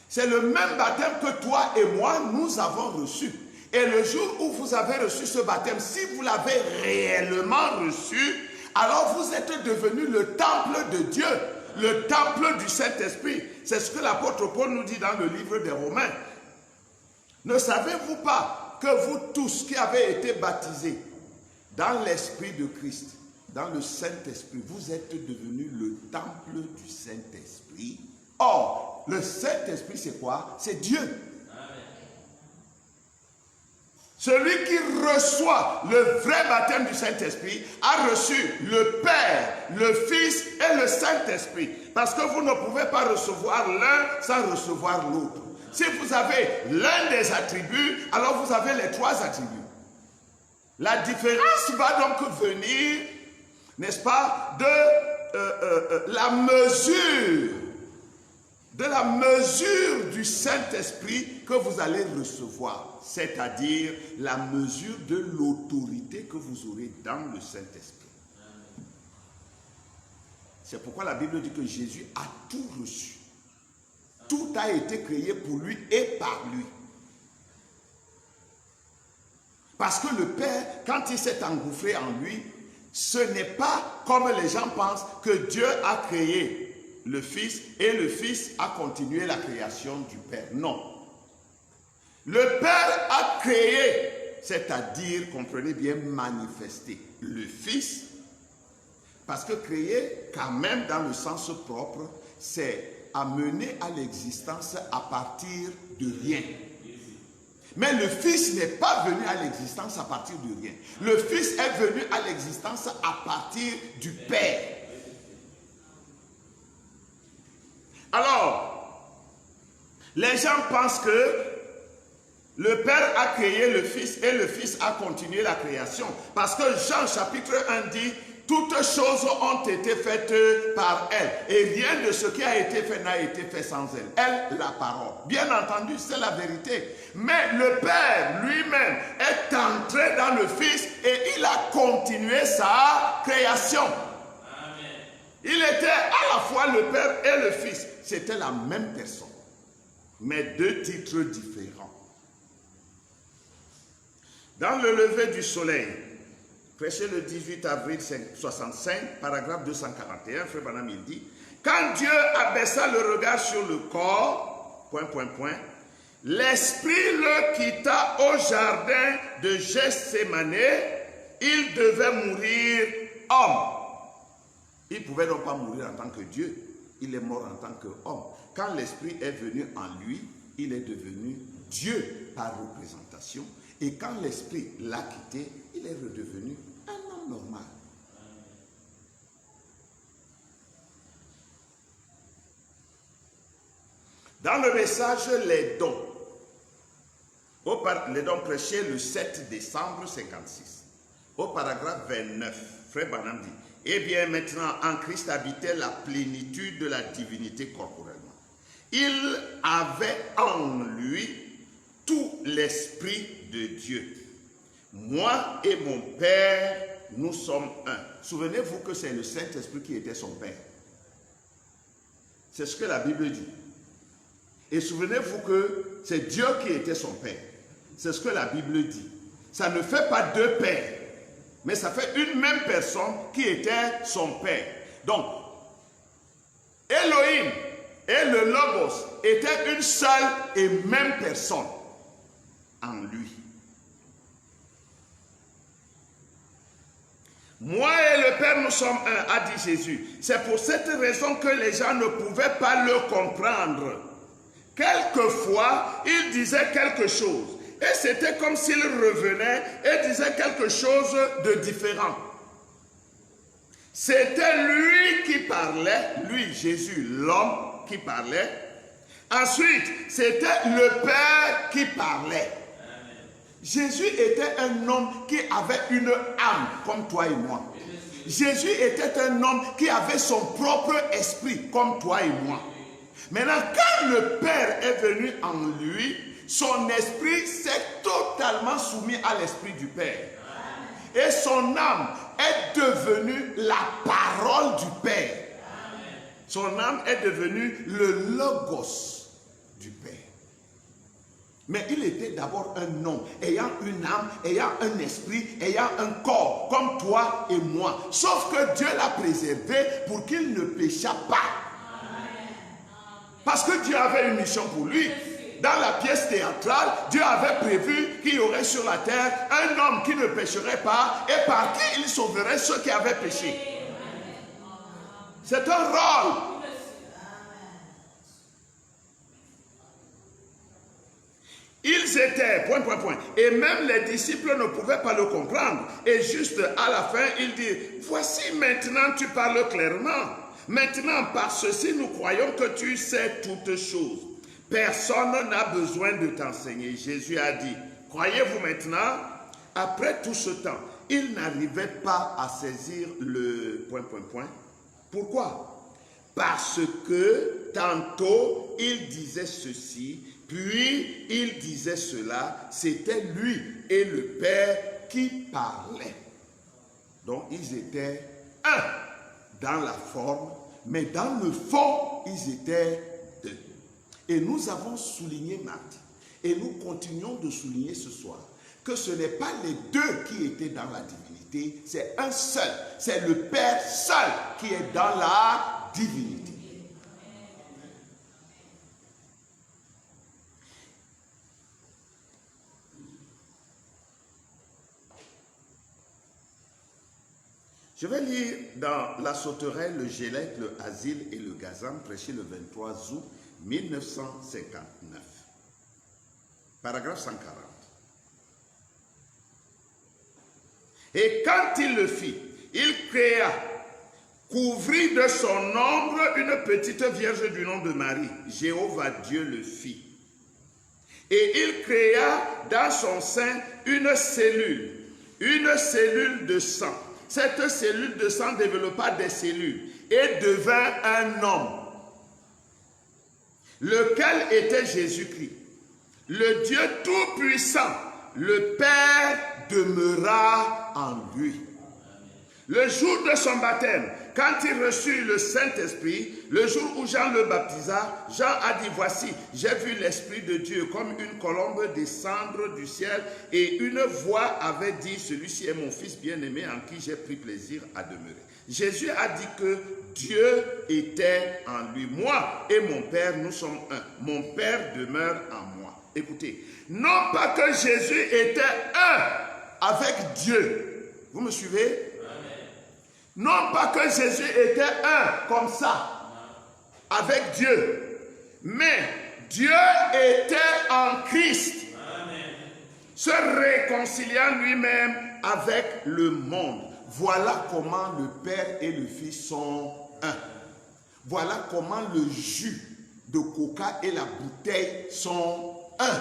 C'est le même baptême que toi et moi, nous avons reçu. Et le jour où vous avez reçu ce baptême, si vous l'avez réellement reçu, alors vous êtes devenu le temple de Dieu, le temple du Saint-Esprit. C'est ce que l'apôtre Paul nous dit dans le livre des Romains. Ne savez-vous pas que vous tous qui avez été baptisés dans l'Esprit de Christ, dans le Saint-Esprit, vous êtes devenus le temple du Saint-Esprit? Or, le Saint-Esprit, c'est quoi? C'est Dieu. Amen. Celui qui reçoit le vrai baptême du Saint-Esprit a reçu le Père, le Fils et le Saint-Esprit. Parce que vous ne pouvez pas recevoir l'un sans recevoir l'autre. Si vous avez l'un des attributs, alors vous avez les trois attributs. La différence va donc venir, n'est-ce pas, de la mesure du Saint-Esprit que vous allez recevoir, c'est-à-dire la mesure de l'autorité que vous aurez dans le Saint-Esprit. C'est pourquoi la Bible dit que Jésus a tout reçu. Tout a été créé pour lui et par lui. Parce que le Père, quand il s'est engouffré en lui, ce n'est pas comme les gens pensent que Dieu a créé le Fils et le Fils a continué la création du Père. Non. Le Père a créé, c'est-à-dire, comprenez bien, manifesté le Fils, parce que créer, quand même dans le sens propre, c'est amené à l'existence à partir de rien. Mais le Fils n'est pas venu à l'existence à partir de rien. Le Fils est venu à l'existence à partir du Père. Alors, les gens pensent que le Père a créé le Fils et le Fils a continué la création. Parce que Jean chapitre 1 dit, toutes choses ont été faites par elle. Et rien de ce qui a été fait n'a été fait sans elle. Elle, la parole. Bien entendu, c'est la vérité. Mais le Père lui-même est entré dans le Fils et il a continué sa création. Amen. Il était à la fois le Père et le Fils. C'était la même personne. Mais deux titres différents. Dans le lever du soleil, prêché le 18 avril 65, paragraphe 241, Frère Branham, il dit, quand Dieu abaissa le regard sur le corps, l'esprit le quitta au jardin de Gethsémane, il devait mourir homme. Il ne pouvait donc pas mourir en tant que Dieu, il est mort en tant qu'homme. Quand l'esprit est venu en lui, il est devenu Dieu par représentation. Et quand l'esprit l'a quitté, il est redevenu un homme normal. Dans le message Les dons, les dons prêchés le 7 décembre 56, au paragraphe 29, Frère Branham dit, eh bien maintenant en Christ habitait la plénitude de la divinité corporellement. Il avait en lui tout l'esprit de Dieu. Moi et mon Père, nous sommes un. Souvenez-vous que c'est le Saint-Esprit qui était son Père. C'est ce que la Bible dit. Et souvenez-vous que c'est Dieu qui était son Père. C'est ce que la Bible dit. Ça ne fait pas deux pères, mais ça fait une même personne qui était son Père. Donc, Elohim et le Logos étaient une seule et même personne en lui. Moi et le Père, nous sommes un, a dit Jésus. C'est pour cette raison que les gens ne pouvaient pas le comprendre. Quelquefois, il disait quelque chose. Et c'était comme s'il revenait et disait quelque chose de différent. C'était lui qui parlait, lui, Jésus, l'homme qui parlait. Ensuite, c'était le Père qui parlait. Jésus était un homme qui avait une âme comme toi et moi. Jésus était un homme qui avait son propre esprit comme toi et moi. Maintenant, quand le Père est venu en lui, son esprit s'est totalement soumis à l'esprit du Père. Et son âme est devenue la parole du Père. Son âme est devenue le Logos du Père. Mais il était d'abord un homme, ayant une âme, ayant un esprit, ayant un corps, comme toi et moi. Sauf que Dieu l'a préservé pour qu'il ne péchât pas. Parce que Dieu avait une mission pour lui. Dans la pièce théâtrale, Dieu avait prévu qu'il y aurait sur la terre un homme qui ne pécherait pas et par qui il sauverait ceux qui avaient péché. C'est un rôle. Ils étaient, et même les disciples ne pouvaient pas le comprendre. Et juste à la fin, il dit, voici maintenant tu parles clairement. Maintenant, par ceci, nous croyons que tu sais toutes choses. Personne n'a besoin de t'enseigner. Jésus a dit, croyez-vous maintenant? Après tout ce temps, il n'arrivait pas à saisir le ... Pourquoi? Parce que tantôt, il disait ceci, puis il disait cela. C'était lui et le Père qui parlaient. Donc, ils étaient un dans la forme, mais dans le fond, ils étaient deux. Et nous avons souligné mardi, et nous continuons de souligner ce soir, que ce n'est pas les deux qui étaient dans la divinité, c'est un seul, c'est le Père seul qui est dans la divinité. Je vais lire dans La Sauterelle, le Gélec, le Asile et le Gazan, prêché le 23 août 1959. Paragraphe 140. Et quand il le fit, il créa, couvrit de son ombre une petite vierge du nom de Marie. Jéhovah Dieu le fit. Et il créa dans son sein une cellule de sang. Cette cellule de sang développa des cellules et devint un homme, lequel était Jésus-Christ. Le Dieu Tout-Puissant, le Père, demeura en lui. Le jour de son baptême, quand il reçut le Saint-Esprit, le jour où Jean le baptisa, Jean a dit, voici, j'ai vu l'Esprit de Dieu comme une colombe descendre du ciel, et une voix avait dit, celui-ci est mon Fils bien-aimé en qui j'ai pris plaisir à demeurer. Jésus a dit que Dieu était en lui. Moi et mon Père, nous sommes un. Mon Père demeure en moi. Écoutez, non pas que Jésus était un avec Dieu. Vous me suivez? Non pas que Jésus était un comme ça, avec Dieu, mais Dieu était en Christ, se réconciliant lui-même avec le monde. Voilà comment le Père et le Fils sont un. Voilà comment le jus de coca et la bouteille sont un.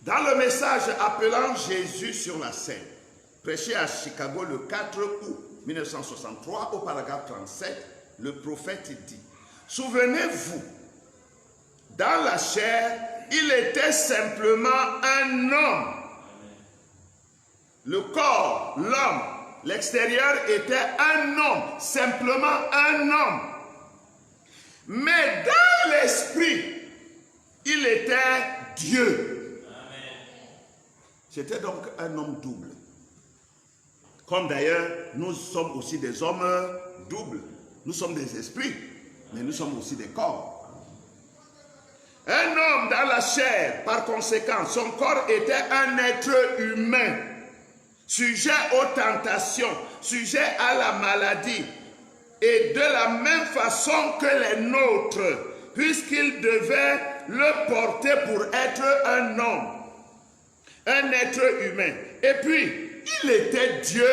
Dans le message appelant Jésus sur la scène, prêché à Chicago le 4 août 1963, au paragraphe 37, le prophète dit, « Souvenez-vous, dans la chair, il était simplement un homme. Le corps, l'homme, l'extérieur était un homme, simplement un homme. Mais dans l'esprit, il était Dieu. » C'était donc un homme double. Comme d'ailleurs, nous sommes aussi des hommes doubles. Nous sommes des esprits, mais nous sommes aussi des corps. Un homme dans la chair, par conséquent, son corps était un être humain, sujet aux tentations, sujet à la maladie, et de la même façon que les nôtres, puisqu'il devait le porter pour être un homme. Un être humain. Et puis, il était Dieu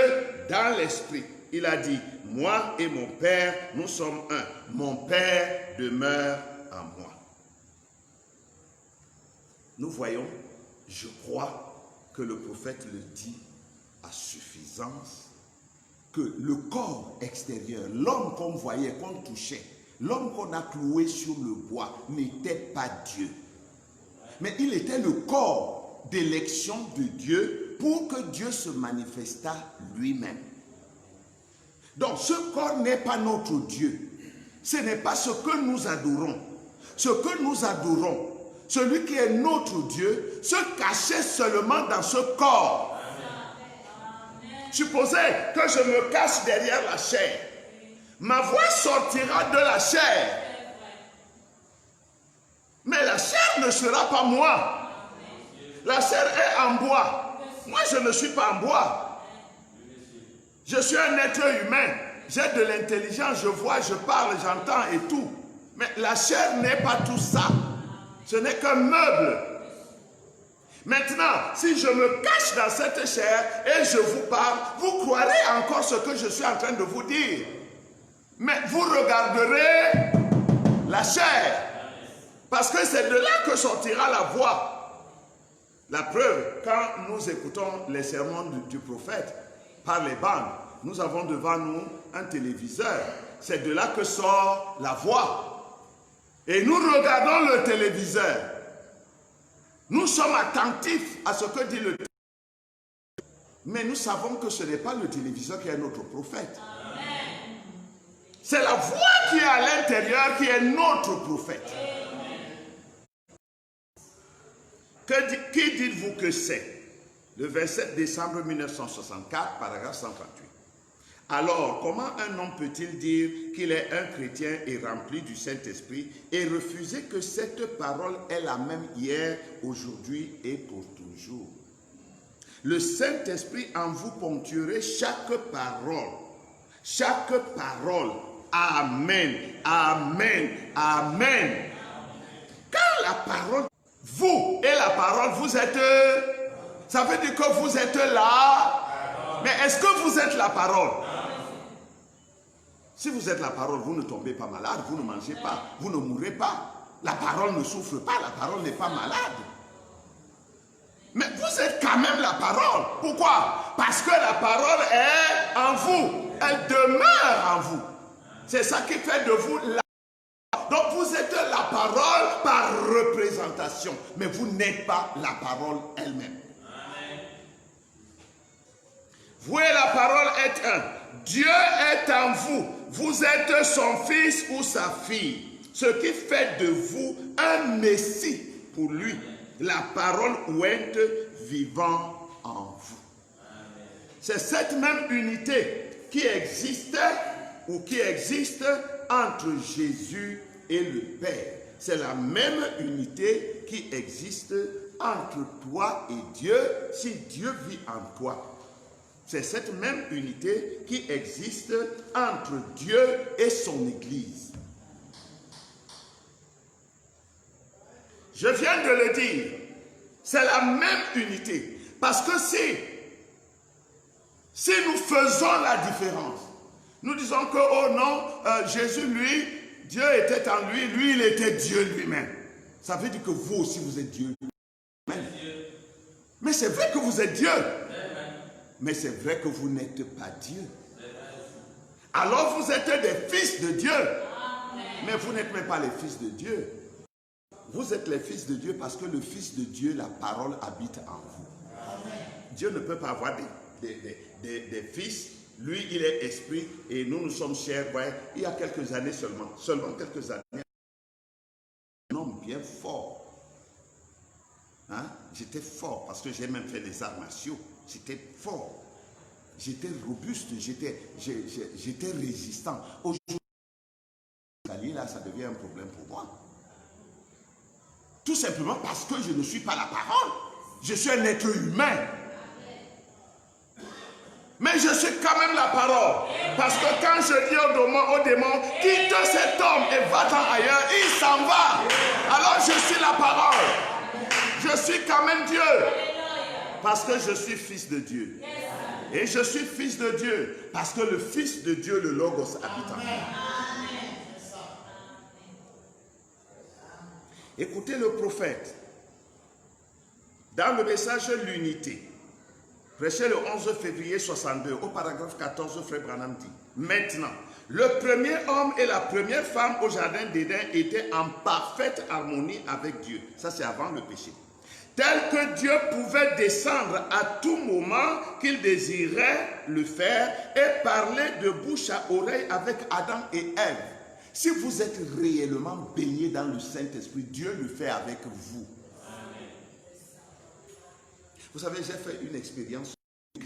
dans l'esprit. Il a dit, moi et mon Père, nous sommes un. Mon Père demeure en moi. Nous voyons, je crois que le prophète le dit à suffisance, que le corps extérieur, l'homme qu'on voyait, qu'on touchait, l'homme qu'on a cloué sur le bois, n'était pas Dieu. Mais il était le corps d'élection de Dieu pour que Dieu se manifestât lui-même. Donc ce corps n'est pas notre Dieu. Ce n'est pas ce que nous adorons. Ce que nous adorons, celui qui est notre Dieu, se cachait seulement dans ce corps. Supposez que je me cache derrière la chair. Ma voix sortira de la chair. Mais la chair ne sera pas moi. La chair est en bois. Moi, je ne suis pas en bois. Je suis un être humain. J'ai de l'intelligence, je vois, je parle, j'entends et tout. Mais la chair n'est pas tout ça. Ce n'est qu'un meuble. Maintenant, si je me cache dans cette chair et je vous parle, vous croirez encore ce que je suis en train de vous dire. Mais vous regarderez la chair. Parce que c'est de là que sortira la voix. La preuve, quand nous écoutons les sermons du prophète par les bandes, nous avons devant nous un téléviseur. C'est de là que sort la voix. Et nous regardons le téléviseur. Nous sommes attentifs à ce que dit le téléviseur. Mais nous savons que ce n'est pas le téléviseur qui est notre prophète. C'est la voix qui est à l'intérieur qui est notre prophète. Qui dites-vous que c'est? Le 27 décembre 1964, paragraphe 138. Alors, comment un homme peut-il dire qu'il est un chrétien et rempli du Saint-Esprit et refuser que cette parole est la même hier, aujourd'hui et pour toujours? Le Saint-Esprit en vous ponctuerait chaque parole. Chaque parole. Amen. Amen. Amen. Quand la parole, vous et la parole, vous êtes... Ça veut dire que vous êtes là. Mais est-ce que vous êtes la parole? Si vous êtes la parole, vous ne tombez pas malade, vous ne mangez pas, vous ne mourrez pas. La parole ne souffre pas, la parole n'est pas malade. Mais vous êtes quand même la parole. Pourquoi? Parce que la parole est en vous. Elle demeure en vous. C'est ça qui fait de vous la parole. Donc vous êtes la parole par représentation. Mais vous n'êtes pas la parole elle-même. Vous et la parole êtes un. Dieu est en vous. Vous êtes son fils ou sa fille. Ce qui fait de vous un messie pour lui. La parole ouette vivant en vous. C'est cette même unité qui existait ou qui existe entre Jésus et le Père. C'est la même unité qui existe entre toi et Dieu si Dieu vit en toi. C'est cette même unité qui existe entre Dieu et son Église. Je viens de le dire, c'est la même unité. Parce que si nous faisons la différence, nous disons que, oh non, Jésus, lui, Dieu était en lui, lui, il était Dieu lui-même. Ça veut dire que vous aussi, vous êtes Dieu lui-même. Mais c'est vrai que vous êtes Dieu. Mais c'est vrai que vous n'êtes pas Dieu. Alors vous êtes des fils de Dieu. Mais vous n'êtes même pas les fils de Dieu. Vous êtes les fils de Dieu parce que le Fils de Dieu, la parole habite en vous. Dieu ne peut pas avoir des fils. Lui, il est esprit et nous, nous sommes chers. Ouais, il y a quelques années seulement quelques années, un homme bien fort. Hein? J'étais fort parce que j'ai même fait des arts martiaux. J'étais fort. J'étais robuste. J'étais résistant. Aujourd'hui, là, ça devient un problème pour moi. Tout simplement parce que je ne suis pas la parole. Je suis un être humain. Mais je suis quand même la parole. Parce que quand je dis au démon, quitte cet homme et va-t'en ailleurs, il s'en va. Alors je suis la parole. Je suis quand même Dieu. Parce que je suis fils de Dieu. Et je suis fils de Dieu. Parce que le Fils de Dieu, le Logos, habite en moi. Écoutez le prophète. Dans le message l'unité, prêché le 11 février 62, au paragraphe 14, Frère Branham dit: maintenant, le premier homme et la première femme au jardin d'Éden étaient en parfaite harmonie avec Dieu. Ça, c'est avant le péché. Tel que Dieu pouvait descendre à tout moment qu'il désirait le faire et parler de bouche à oreille avec Adam et Ève. Si vous êtes réellement baigné dans le Saint-Esprit, Dieu le fait avec vous. Amen. Vous savez, j'ai fait une expérience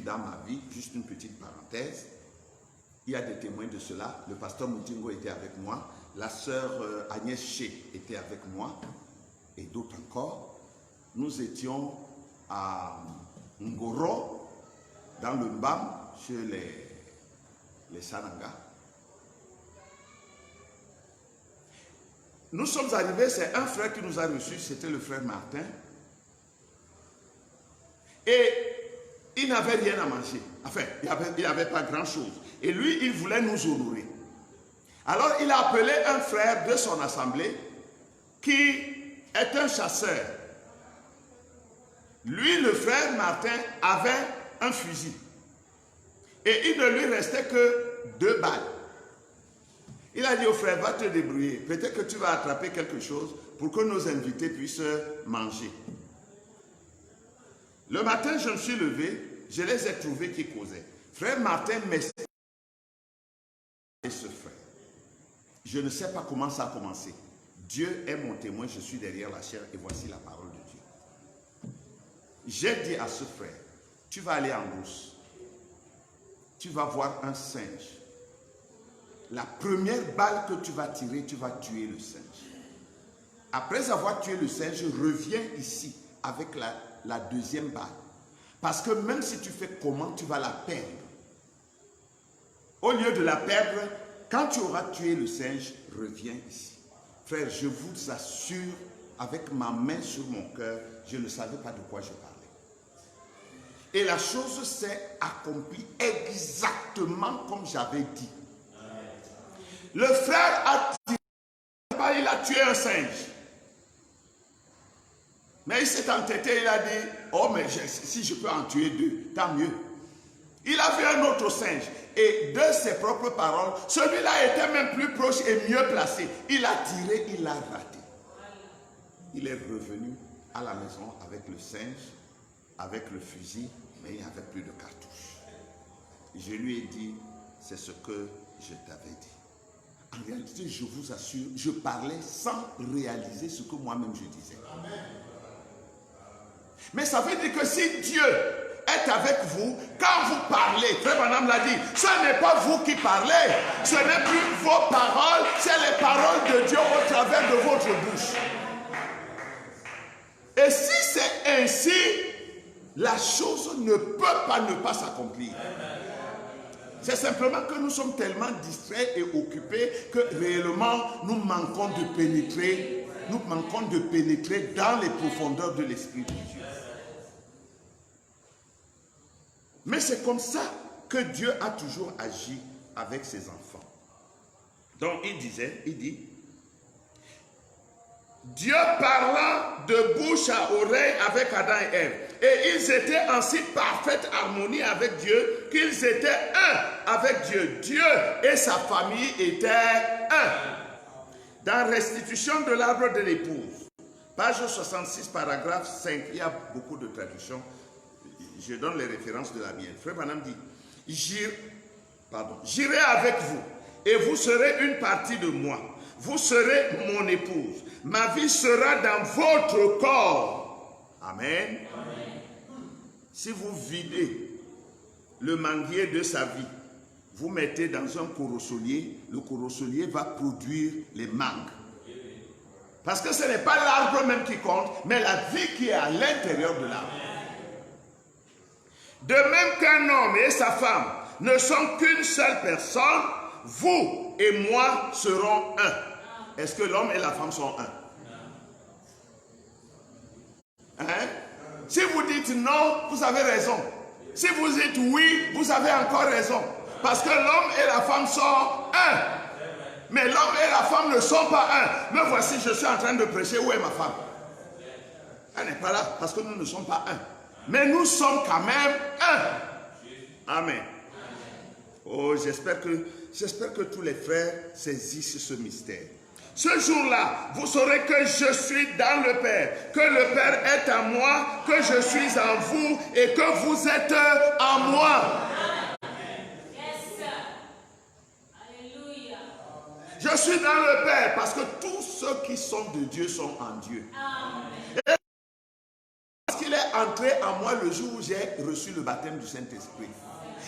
dans ma vie, juste une petite parenthèse. Il y a des témoins de cela. Le pasteur Moutingo était avec moi. La sœur Agnès Ché était avec moi. Et d'autres encore. Nous étions à Ngoro, dans le Mbam, chez les Sananga. Nous sommes arrivés, c'est un frère qui nous a reçus, c'était le frère Martin. Et il n'avait rien à manger. Enfin, il n'avait pas grand-chose. Et lui, il voulait nous honorer. Alors, il a appelé un frère de son assemblée qui est un chasseur. Lui, le frère Martin, avait un fusil. Et il ne lui restait que 2 balles. Il a dit au frère, va te débrouiller. Peut-être que tu vas attraper quelque chose pour que nos invités puissent manger. Le matin, je me suis levé, je les ai trouvés qui causaient. Frère Martin m'essaie et ce frère. Je ne sais pas comment ça a commencé. Dieu est mon témoin, je suis derrière la chair et voici la parole de Dieu. J'ai dit à ce frère, tu vas aller en brousse. Tu vas voir un singe. La première balle que tu vas tirer, tu vas tuer le singe. Après avoir tué le singe, reviens ici avec la deuxième balle. Parce que même si tu fais comment, tu vas la perdre. Au lieu de la perdre, quand tu auras tué le singe, reviens ici. Frère, je vous assure, avec ma main sur mon cœur, je ne savais pas de quoi je parlais. Et la chose s'est accomplie exactement comme j'avais dit. Le frère a tiré, il a tué un singe. Mais il s'est entêté, il a dit, oh mais si je peux en tuer deux, tant mieux. Il a vu un autre singe. Et de ses propres paroles, celui-là était même plus proche et mieux placé. Il a tiré, il l'a raté. Il est revenu à la maison avec le singe, avec le fusil, mais il n'y avait plus de cartouches. Je lui ai dit, c'est ce que je t'avais dit. En réalité, je vous assure, je parlais sans réaliser ce que moi-même je disais. Mais ça veut dire que si Dieu est avec vous, quand vous parlez, Frère Branham l'a dit, ce n'est pas vous qui parlez, ce n'est plus vos paroles, c'est les paroles de Dieu au travers de votre bouche. Et si c'est ainsi, la chose ne peut pas s'accomplir. C'est simplement que nous sommes tellement distraits et occupés que réellement nous manquons de pénétrer dans les profondeurs de l'Esprit de Dieu. Mais c'est comme ça que Dieu a toujours agi avec ses enfants. Donc il dit, Dieu parlant de bouche à oreille avec Adam et Ève. Et ils étaient en si parfaite harmonie avec Dieu qu'ils étaient un avec Dieu. Dieu et sa famille étaient un. Dans Restitution de l'arbre de l'épouse, page 66, paragraphe 5, il y a beaucoup de traductions. Je donne les références de la mienne. Frère Branham dit, j'irai avec vous et vous serez une partie de moi. Vous serez mon épouse. Ma vie sera dans votre corps. Amen. Amen. Si vous videz le manguier de sa vie, vous mettez dans un corosolier, le corosolier va produire les mangues. Parce que ce n'est pas l'arbre même qui compte, mais la vie qui est à l'intérieur de l'arbre. De même qu'un homme et sa femme ne sont qu'une seule personne, vous et moi serons un. Est-ce que l'homme et la femme sont un? Hein? Si vous dites non, vous avez raison. Si vous dites oui, vous avez encore raison. Parce que l'homme et la femme sont un. Mais l'homme et la femme ne sont pas un. Me voici, je suis en train de prêcher. Où est ma femme? Elle n'est pas là parce que nous ne sommes pas un. Mais nous sommes quand même un. Amen. Oh, j'espère que tous les frères saisissent ce mystère. Ce jour-là, vous saurez que je suis dans le Père, que le Père est en moi, que je suis en vous et que vous êtes en moi. Je suis dans le Père parce que tous ceux qui sont de Dieu sont en Dieu. Et parce qu'il est entré en moi le jour où j'ai reçu le baptême du Saint-Esprit.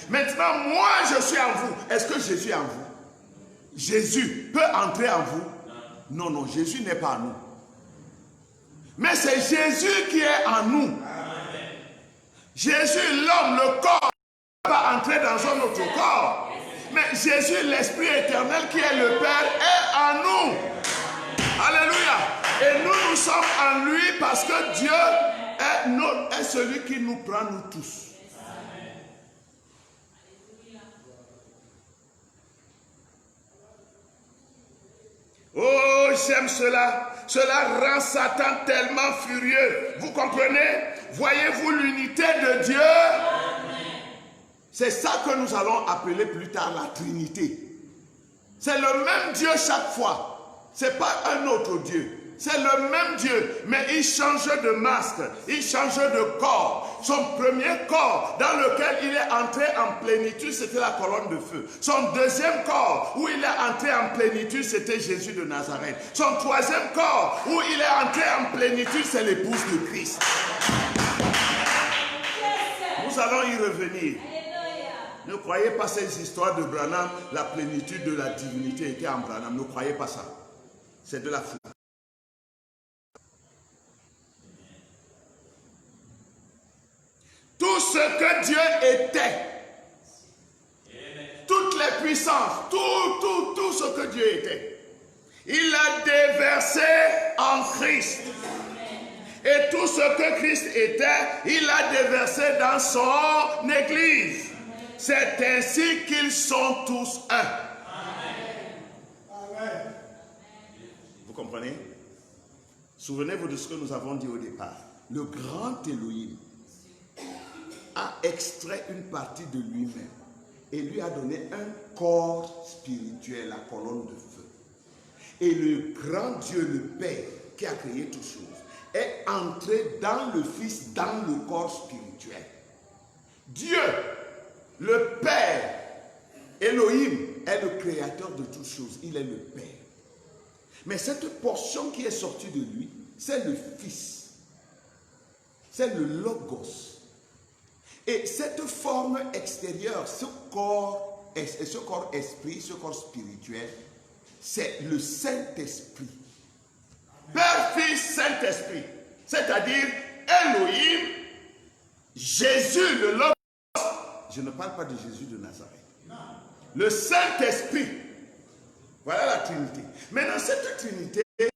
Maintenant, moi je suis en vous. Est-ce que Jésus est en vous? Jésus peut entrer en vous? Non, non, Jésus n'est pas en nous. Mais c'est Jésus qui est en nous. Jésus, l'homme, le corps, ne peut pas entrer dans un autre corps. Mais Jésus, l'Esprit éternel qui est le Père, est en nous. Alléluia. Et nous sommes en lui parce que Dieu est celui qui nous prend, nous tous. Oh, j'aime cela. Cela rend Satan tellement furieux. Vous comprenez? Voyez-vous l'unité de Dieu? C'est ça que nous allons appeler plus tard la Trinité. C'est le même Dieu chaque fois. Ce n'est pas un autre Dieu. C'est le même Dieu, mais il change de masque, il change de corps. Son premier corps dans lequel il est entré en plénitude, c'était la colonne de feu. Son deuxième corps où il est entré en plénitude, c'était Jésus de Nazareth. Son troisième corps où il est entré en plénitude, c'est l'épouse de Christ. Nous allons y revenir. Ne croyez pas ces histoires de Branham, la plénitude de la divinité était en Branham. Ne croyez pas ça. C'est de la foi. Tous ce que Dieu était, toutes les puissances, tout ce que Dieu était, il l'a déversé en Christ. Et tout ce que Christ était, il l'a déversé dans son Église. C'est ainsi qu'ils sont tous un. Amen. Vous comprenez? Souvenez-vous de ce que nous avons dit au départ. Le grand Elohim a extrait une partie de lui-même et lui a donné un corps spirituel, la colonne de feu. Et le grand Dieu, le Père, qui a créé toutes choses, est entré dans le Fils, dans le corps spirituel. Dieu, le Père, Elohim, est le créateur de toutes choses. Il est le Père. Mais cette portion qui est sortie de lui, c'est le Fils. C'est le Logos. Et cette forme extérieure, ce corps esprit, ce corps spirituel, c'est le Saint-Esprit. Père, Fils, Saint-Esprit. C'est-à-dire Elohim, Jésus, le Logos. Je ne parle pas de Jésus de Nazareth. Le Saint-Esprit. Voilà la Trinité. Maintenant, cette Trinité est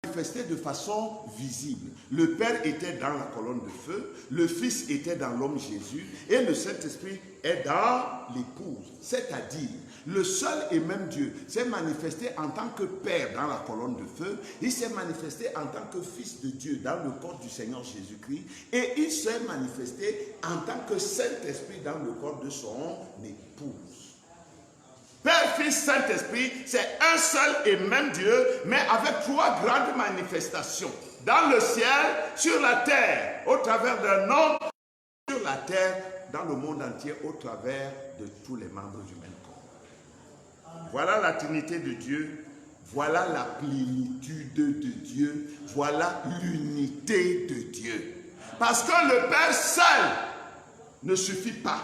manifestée de façon visible. Le Père était dans la colonne de feu, le Fils était dans l'homme Jésus, et le Saint-Esprit est dans l'épouse. C'est-à-dire, le seul et même Dieu s'est manifesté en tant que Père dans la colonne de feu, il s'est manifesté en tant que Fils de Dieu dans le corps du Seigneur Jésus-Christ, et il s'est manifesté en tant que Saint-Esprit dans le corps de son épouse. Père, Fils, Saint-Esprit, c'est un seul et même Dieu, mais avec trois grandes manifestations. Dans le ciel, sur la terre, au travers d'un homme, sur la terre, dans le monde entier, au travers de tous les membres du même corps. Voilà la Trinité de Dieu, voilà la plénitude de Dieu, voilà l'unité de Dieu. Parce que le Père seul ne suffit pas.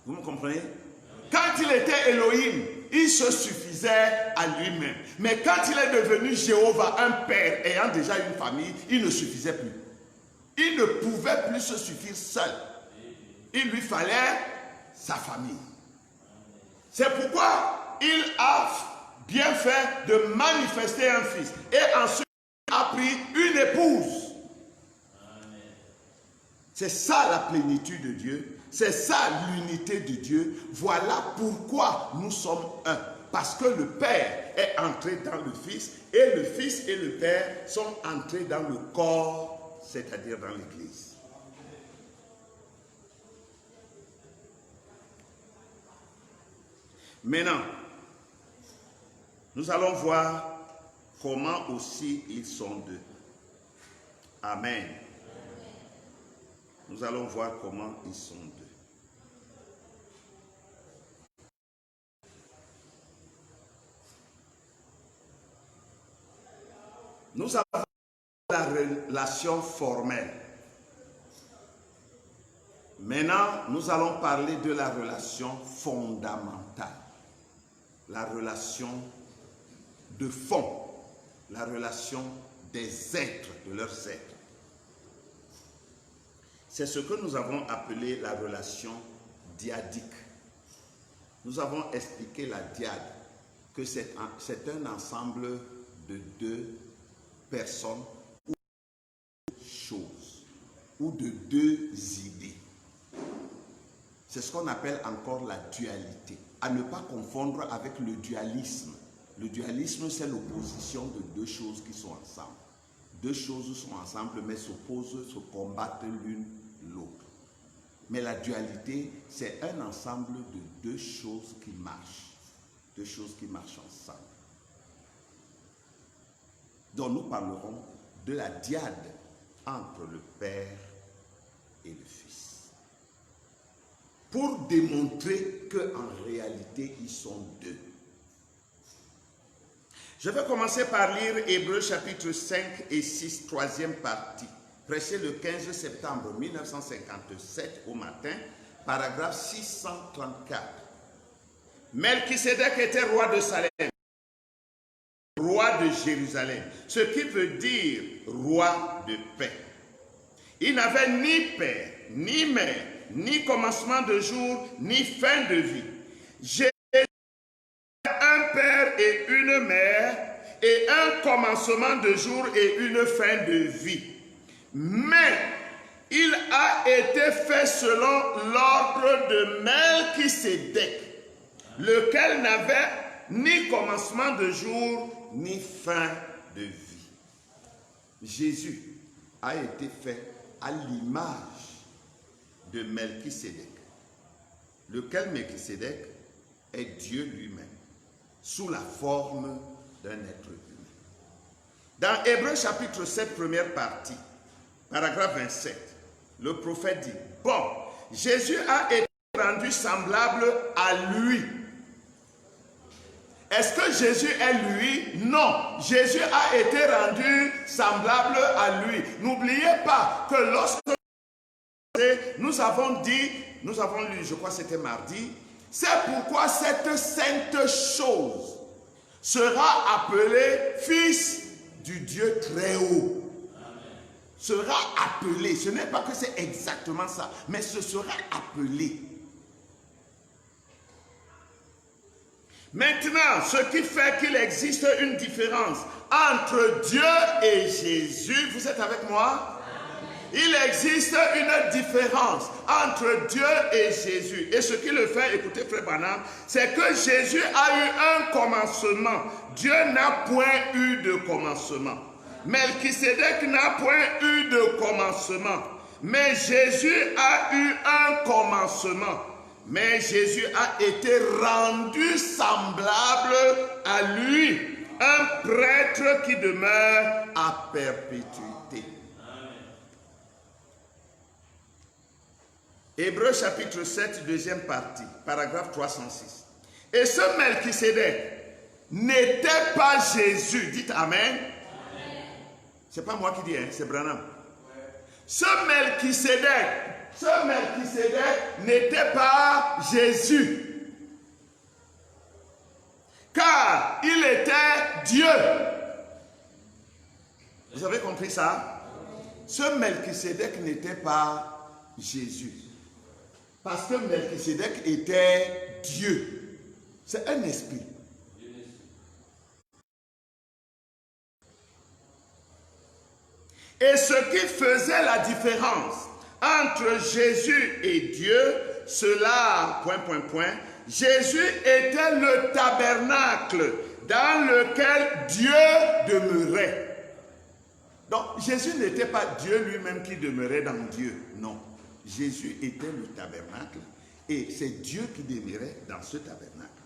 Vous me comprenez? Quand il était Elohim, il se suffisait à lui-même. Mais quand il est devenu Jéhovah, un père ayant déjà une famille, il ne suffisait plus. Il ne pouvait plus se suffire seul. Il lui fallait sa famille. C'est pourquoi il a bien fait de manifester un fils. Et ensuite, il a pris une épouse. C'est ça la plénitude de Dieu. C'est ça l'unité de Dieu. Voilà pourquoi nous sommes un. Parce que le Père est entré dans le Fils et le Fils et le Père sont entrés dans le corps, c'est-à-dire dans l'Église. Maintenant, nous allons voir comment aussi ils sont deux. Amen. Nous allons voir comment ils sont deux. Nous avons la relation formelle. Maintenant, nous allons parler de la relation fondamentale. La relation de fond. La relation des êtres, de leurs êtres. C'est ce que nous avons appelé la relation dyadique. Nous avons expliqué la dyade, que c'est un ensemble de deux personnes ou de choses, ou de deux idées. C'est ce qu'on appelle encore la dualité. À ne pas confondre avec le dualisme. Le dualisme, c'est l'opposition de deux choses qui sont ensemble. Deux choses sont ensemble, mais s'opposent, se combattent l'une l'autre. Mais la dualité, c'est un ensemble de deux choses qui marchent. Deux choses qui marchent ensemble. Donc nous parlerons de la dyade entre le Père et le Fils. Pour démontrer qu'en réalité, ils sont deux. Je vais commencer par lire Hébreux chapitre 5 et 6, troisième partie. Prêché le 15 septembre 1957 au matin, paragraphe 634. Melchisédek était roi de Salem, roi de Jérusalem, ce qui veut dire roi de paix. Il n'avait ni père, ni mère, ni commencement de jour, ni fin de vie. Jésus a un père et une mère, et un commencement de jour et une fin de vie. Mais il a été fait selon l'ordre de Melchisédek, lequel n'avait ni commencement de jour, ni fin de vie. Jésus a été fait à l'image de Melchisédek, lequel Melchisédek est Dieu lui-même, sous la forme d'un être humain. Dans Hébreux chapitre 7, première partie, paragraphe 27, le prophète dit, bon, Jésus a été rendu semblable à lui. Est-ce que Jésus est lui? Non, Jésus a été rendu semblable à lui. N'oubliez pas que lorsque nous avons lu, je crois que c'était mardi, c'est pourquoi cette sainte chose sera appelée fils du Dieu très haut. Sera appelé, ce n'est pas que c'est exactement ça, mais ce sera appelé. Maintenant, ce qui fait qu'il existe une différence entre Dieu et Jésus, vous êtes avec moi? Il existe une différence entre Dieu et Jésus. Et ce qui le fait, écoutez frère Branham, c'est que Jésus a eu un commencement. Dieu n'a point eu de commencement. Melchisédek n'a point eu de commencement. Mais Jésus a eu un commencement. Mais Jésus a été rendu semblable à lui, un prêtre qui demeure à perpétuité. Hébreux chapitre 7, deuxième partie, paragraphe 306. Et ce Melchisédek n'était pas Jésus. Dites Amen. Ce n'est pas moi qui dis, hein, c'est Branham. Ce Melchisédek n'était pas Jésus. Car il était Dieu. Vous avez compris ça? Ce Melchisédek n'était pas Jésus. Parce que Melchisédek était Dieu. C'est un esprit. Et ce qui faisait la différence entre Jésus et Dieu, cela, ... Jésus était le tabernacle dans lequel Dieu demeurait. Donc, Jésus n'était pas Dieu lui-même qui demeurait dans Dieu, non. Jésus était le tabernacle et c'est Dieu qui demeurait dans ce tabernacle.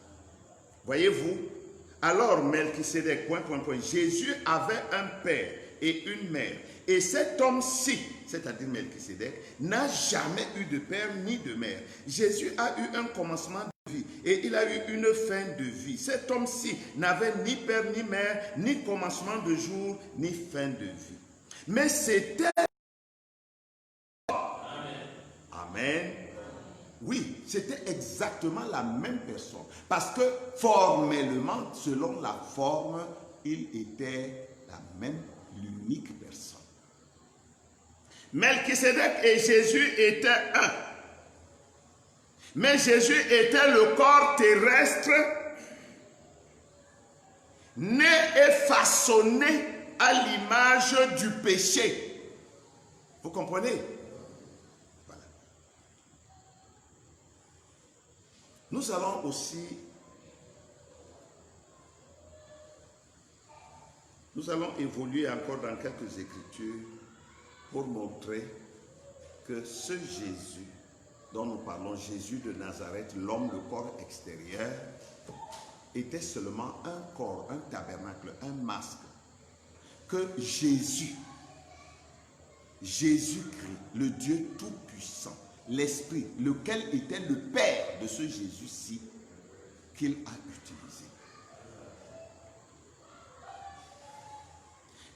Voyez-vous? Alors, Melchisédek, ... Jésus avait un père et une mère. Et cet homme-ci, c'est-à-dire Melchisédek, n'a jamais eu de père ni de mère. Jésus a eu un commencement de vie et il a eu une fin de vie. Cet homme-ci n'avait ni père ni mère, ni commencement de jour, ni fin de vie. Mais c'était... Amen. Oui, c'était exactement la même personne. Parce que formellement, selon la forme, il était la même, l'unique personne. Melchisédek et Jésus étaient un. Mais Jésus était le corps terrestre, né et façonné à l'image du péché. Vous comprenez? Voilà. Nous allons aussi... Nous allons évoluer encore dans quelques écritures pour montrer que ce Jésus dont nous parlons, Jésus de Nazareth, l'homme de corps extérieur, était seulement un corps, un tabernacle, un masque. Que Jésus, Jésus-Christ, le Dieu Tout-Puissant, l'Esprit, lequel était le Père de ce Jésus-ci, qu'il a utilisé.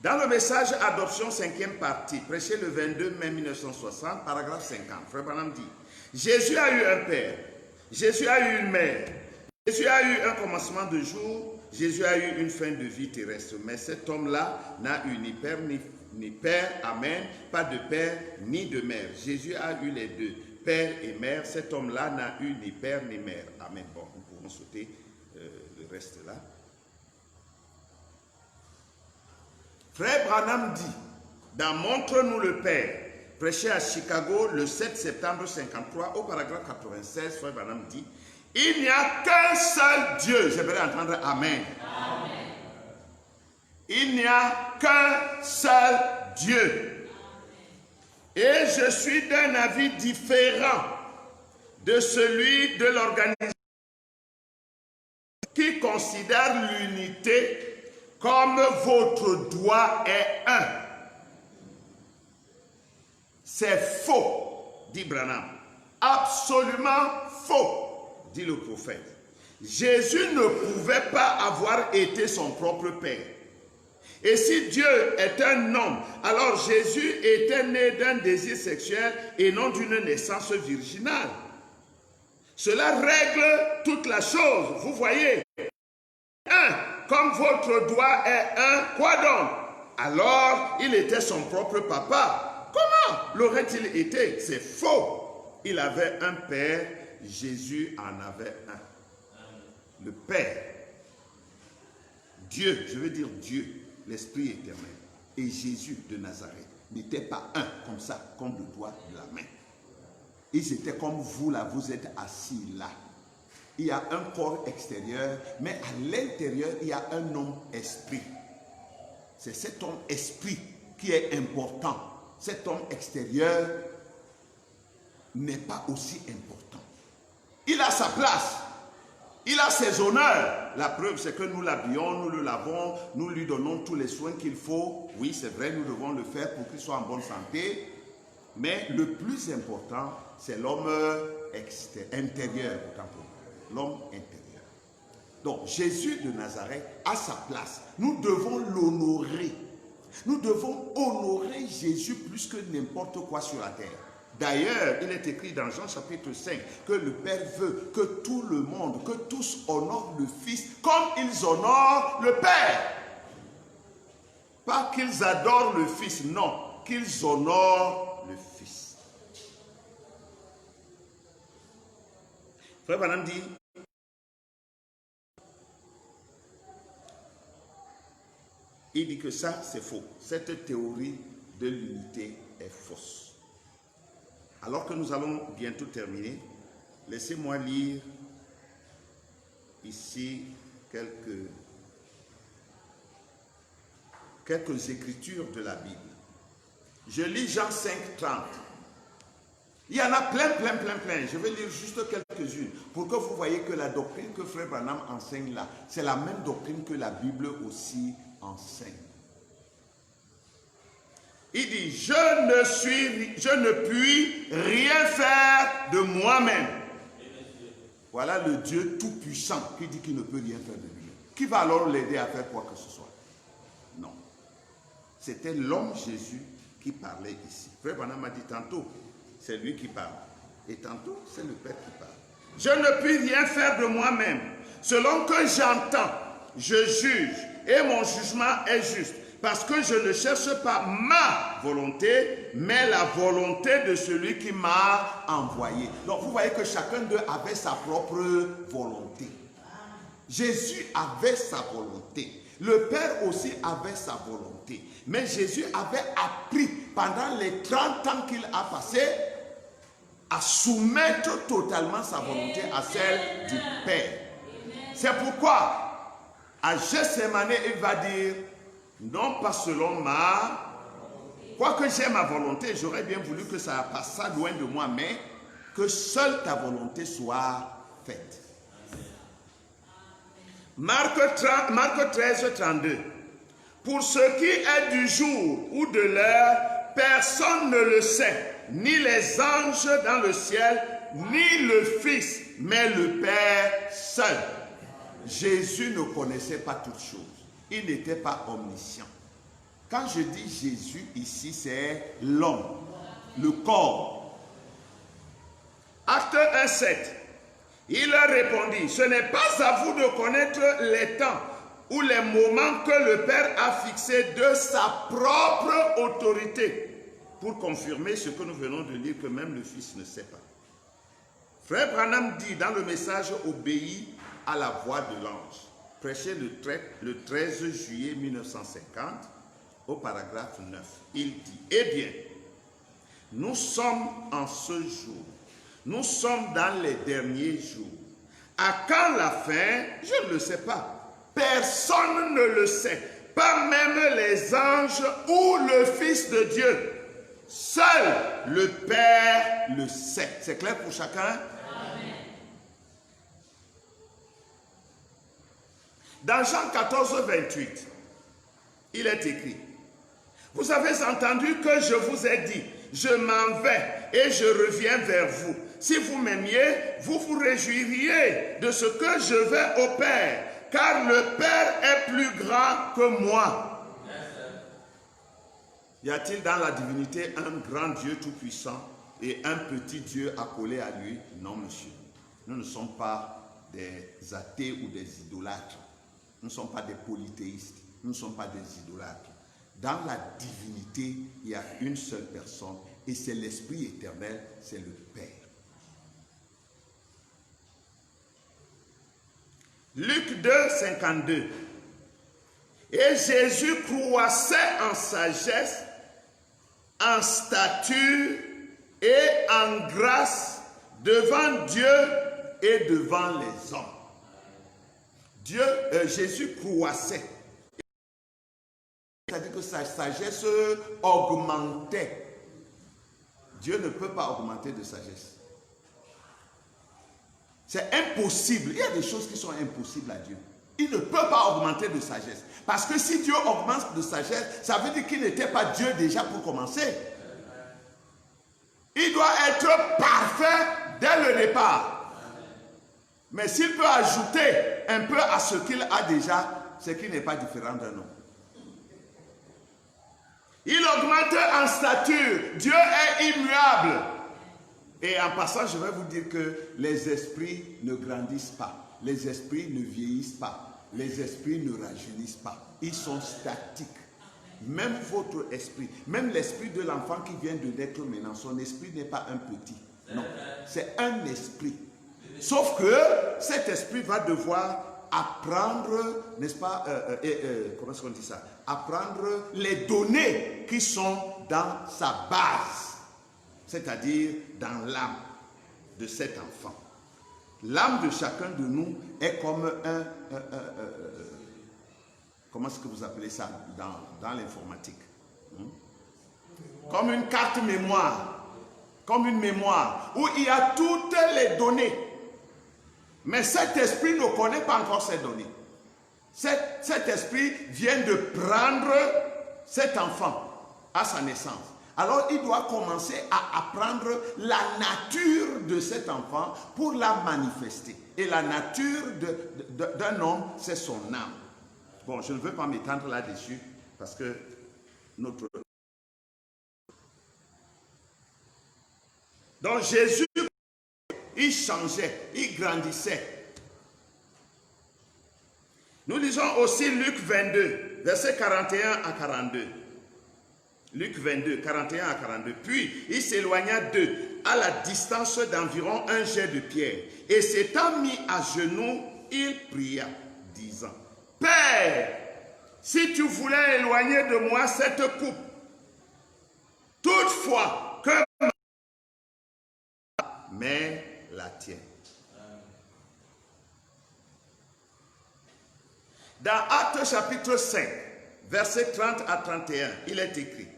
Dans le message Adoption 5e partie, prêché le 22 mai 1960, paragraphe 50, Frère Branham dit, Jésus a eu un père, Jésus a eu une mère, Jésus a eu un commencement de jour, Jésus a eu une fin de vie terrestre, mais cet homme-là n'a eu ni père ni père, amen, pas de père ni de mère. Jésus a eu les deux, père et mère. Cet homme-là n'a eu ni père ni mère, amen. Bon, nous pouvons sauter le reste là. Frère Branham dit, dans Montre-nous le Père, prêché à Chicago le 7 septembre 1953, au paragraphe 96, Frère Branham dit, il n'y a qu'un seul Dieu. J'aimerais entendre Amen. Amen. Il n'y a qu'un seul Dieu. Et je suis d'un avis différent de celui de l'organisation qui considère l'unité comme votre doigt est un. C'est faux, dit Branham. Absolument faux, dit le prophète. Jésus ne pouvait pas avoir été son propre père. Et si Dieu est un homme, alors Jésus était né d'un désir sexuel et non d'une naissance virginale. Cela règle toute la chose, vous voyez. Un, comme votre doigt est un, quoi donc? Alors, il était son propre papa. Comment l'aurait-il été? C'est faux. Il avait un père, Jésus en avait un. Le Père, Dieu, je veux dire Dieu, l'Esprit éternel, et Jésus de Nazareth n'étaient pas un comme ça, comme le doigt de la main. Ils étaient comme vous là, vous êtes assis là. Il y a un corps extérieur, mais à l'intérieur, il y a un homme esprit. C'est cet homme esprit qui est important. Cet homme extérieur n'est pas aussi important. Il a sa place. Il a ses honneurs. La preuve, c'est que nous l'habillons, nous le lavons, nous lui donnons tous les soins qu'il faut. Oui, c'est vrai, nous devons le faire pour qu'il soit en bonne santé. Mais le plus important, c'est l'homme intérieur. L'homme intérieur. Donc, Jésus de Nazareth a sa place. Nous devons l'honorer. Nous devons honorer Jésus plus que n'importe quoi sur la terre. D'ailleurs, il est écrit dans Jean chapitre 5 que le Père veut que tout le monde, que tous honorent le Fils comme ils honorent le Père. Pas qu'ils adorent le Fils, non, qu'ils honorent le Fils. Frère Branham dit, il dit que ça c'est faux. Cette théorie de l'unité est fausse. Alors que nous allons bientôt terminer, laissez-moi lire ici quelques écritures de la Bible. Je lis Jean 5, 30. Il y en a plein. Je vais lire juste quelques-unes pour que vous voyez que la doctrine que Frère Branham enseigne là, c'est la même doctrine que la Bible aussi enseigne. Il dit, je ne puis rien faire de moi-même. Voilà le Dieu tout-puissant qui dit qu'il ne peut rien faire de lui-même. Qui va alors l'aider à faire quoi que ce soit? Non. C'était l'homme Jésus qui parlait ici. Frère Branham m'a dit tantôt, c'est lui qui parle. Et tantôt, c'est le Père qui parle. Je ne puis rien faire de moi-même. Selon que j'entends, je juge. Et mon jugement est juste. Parce que je ne cherche pas ma volonté, mais la volonté de celui qui m'a envoyé. Donc vous voyez que chacun d'eux avait sa propre volonté. Jésus avait sa volonté. Le Père aussi avait sa volonté. Mais Jésus avait appris pendant les 30 ans qu'il a passé à soumettre totalement sa volonté à celle du Père. C'est pourquoi à Gethsémane, il va dire, non pas selon ma... Quoique j'ai ma volonté, j'aurais bien voulu que ça passe loin de moi, mais que seule ta volonté soit faite. Marc 13, 32. Pour ce qui est du jour ou de l'heure, personne ne le sait, ni les anges dans le ciel, ni le Fils, mais le Père seul. Jésus ne connaissait pas toutes choses. Il n'était pas omniscient. Quand je dis Jésus ici, c'est l'homme, le corps. Acte 1,7. Il leur répondit, ce n'est pas à vous de connaître les temps ou les moments que le Père a fixés de sa propre autorité, pour confirmer ce que nous venons de lire, que même le Fils ne sait pas. Frère Branham dit dans le message « Obéis à la voix de l'ange », prêché le 13 juillet 1950, au paragraphe 9, il dit « Eh bien, nous sommes en ce jour, nous sommes dans les derniers jours. À quand la fin? Je ne le sais pas. Personne ne le sait, pas même les anges ou le Fils de Dieu. Seul le Père le sait. » C'est clair pour chacun? Amen. Dans Jean 14, 28, il est écrit: vous avez entendu que je vous ai dit, je m'en vais et je reviens vers vous. Si vous m'aimiez, vous vous réjouiriez de ce que je vais au Père, car le Père est plus grand que moi. Y a-t-il dans la divinité un grand Dieu tout-puissant et un petit Dieu accolé à lui? Non, monsieur. Nous ne sommes pas des athées ou des idolâtres. Nous ne sommes pas des polythéistes. Nous ne sommes pas des idolâtres. Dans la divinité, il y a une seule personne et c'est l'Esprit éternel, c'est le Père. Luc 2, 52. Et Jésus croissait en sagesse, en stature et en grâce devant Dieu et devant les hommes. Jésus croissait. C'est-à-dire que sa sagesse augmentait. Dieu ne peut pas augmenter de sagesse. C'est impossible. Il y a des choses qui sont impossibles à Dieu. Il ne peut pas augmenter de sagesse. Parce que si Dieu augmente de sagesse, ça veut dire qu'il n'était pas Dieu déjà pour commencer. Il doit être parfait dès le départ. Mais s'il peut ajouter un peu à ce qu'il a déjà, c'est qu'il n'est pas différent d'un homme. Il augmente en stature. Dieu est immuable. Et en passant, je vais vous dire que les esprits ne grandissent pas. Les esprits ne vieillissent pas. Les esprits ne rajeunissent pas. Ils sont statiques. Même votre esprit, même l'esprit de l'enfant qui vient de naître maintenant, son esprit n'est pas un petit. Non, c'est un esprit. Sauf que cet esprit va devoir apprendre, n'est-ce pas, comment est-ce qu'on dit ça? Apprendre les données qui sont dans sa base, c'est-à-dire dans l'âme de cet enfant. L'âme de chacun de nous est comme comment est-ce que vous appelez ça dans l'informatique? Comme une carte mémoire, comme une mémoire, où il y a toutes les données. Mais cet esprit ne connaît pas encore ces données. Cet esprit vient de prendre cet enfant à sa naissance. Alors il doit commencer à apprendre la nature de cet enfant pour la manifester. Et la nature d'un homme, c'est son âme. Bon, je ne veux pas m'étendre là-dessus parce que notre... Donc Jésus, il changeait, il grandissait. Nous lisons aussi Luc 22, versets 41 à 42. Luc 22, 41 à 42. Puis, il s'éloigna d'eux à la distance d'environ un jet de pierre. Et s'étant mis à genoux, il pria, disant: Père, si tu voulais éloigner de moi cette coupe, toutefois que mais la tienne. Dans Actes chapitre 5, versets 30 à 31, il est écrit: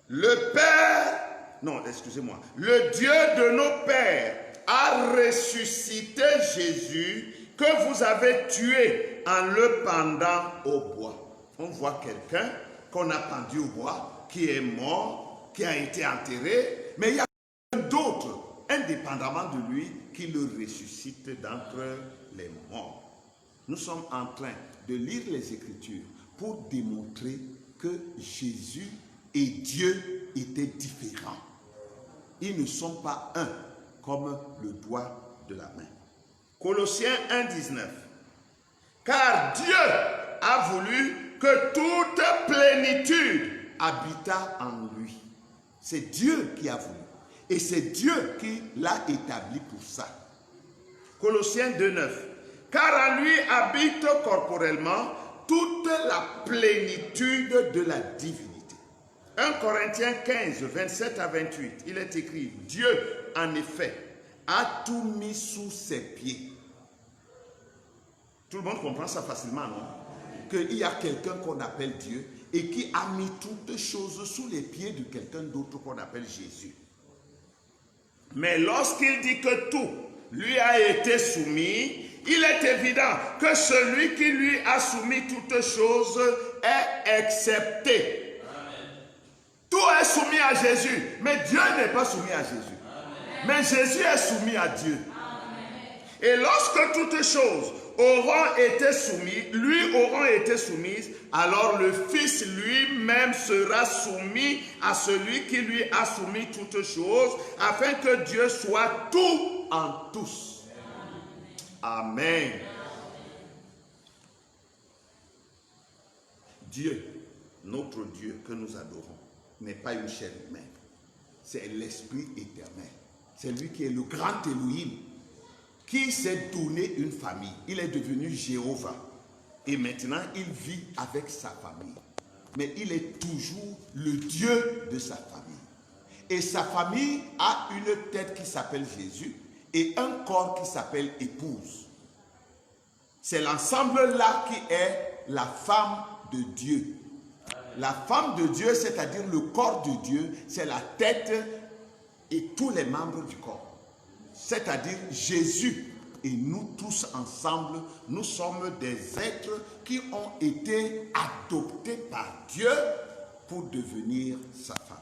le Père, non, excusez-moi, le Dieu de nos pères a ressuscité Jésus que vous avez tué en le pendant au bois. On voit quelqu'un qu'on a pendu au bois, qui est mort, qui a été enterré, mais il y a d'autres, indépendamment de lui, qui le ressuscite d'entre les morts. Nous sommes en train de lire les Écritures pour démontrer que Jésus et Dieu étaient différents. Ils ne sont pas un comme le doigt de la main. Colossiens 1, 19. Car Dieu a voulu que toute plénitude habitât en lui. C'est Dieu qui a voulu. Et c'est Dieu qui l'a établi pour ça. Colossiens 2,9. Car en lui habite corporellement toute la plénitude de la divinité. 1 Corinthiens 15, 27 à 28. Il est écrit, Dieu, en effet, a tout mis sous ses pieds. Tout le monde comprend ça facilement, non? Qu'il y a quelqu'un qu'on appelle Dieu et qui a mis toutes choses sous les pieds de quelqu'un d'autre qu'on appelle Jésus. Mais lorsqu'il dit que tout lui a été soumis, il est évident que celui qui lui a soumis toutes choses est accepté. Amen. Tout est soumis à Jésus, mais Dieu n'est pas soumis à Jésus. Amen. Mais Jésus est soumis à Dieu. Amen. Et lorsque toutes choses auront été soumises, alors le Fils lui-même sera soumis à celui qui lui a soumis toutes choses, afin que Dieu soit tout en tous. Amen. Dieu, notre Dieu que nous adorons, n'est pas une chair humaine. C'est l'Esprit éternel. C'est lui qui est le grand Elohim, qui s'est donné une famille. Il est devenu Jéhovah. Et maintenant, il vit avec sa famille. Mais il est toujours le Dieu de sa famille. Et sa famille a une tête qui s'appelle Jésus et un corps qui s'appelle épouse. C'est l'ensemble-là qui est la femme de Dieu. La femme de Dieu, c'est-à-dire le corps de Dieu, c'est la tête et tous les membres du corps. C'est-à-dire Jésus et nous tous ensemble, nous sommes des êtres qui ont été adoptés par Dieu pour devenir sa femme.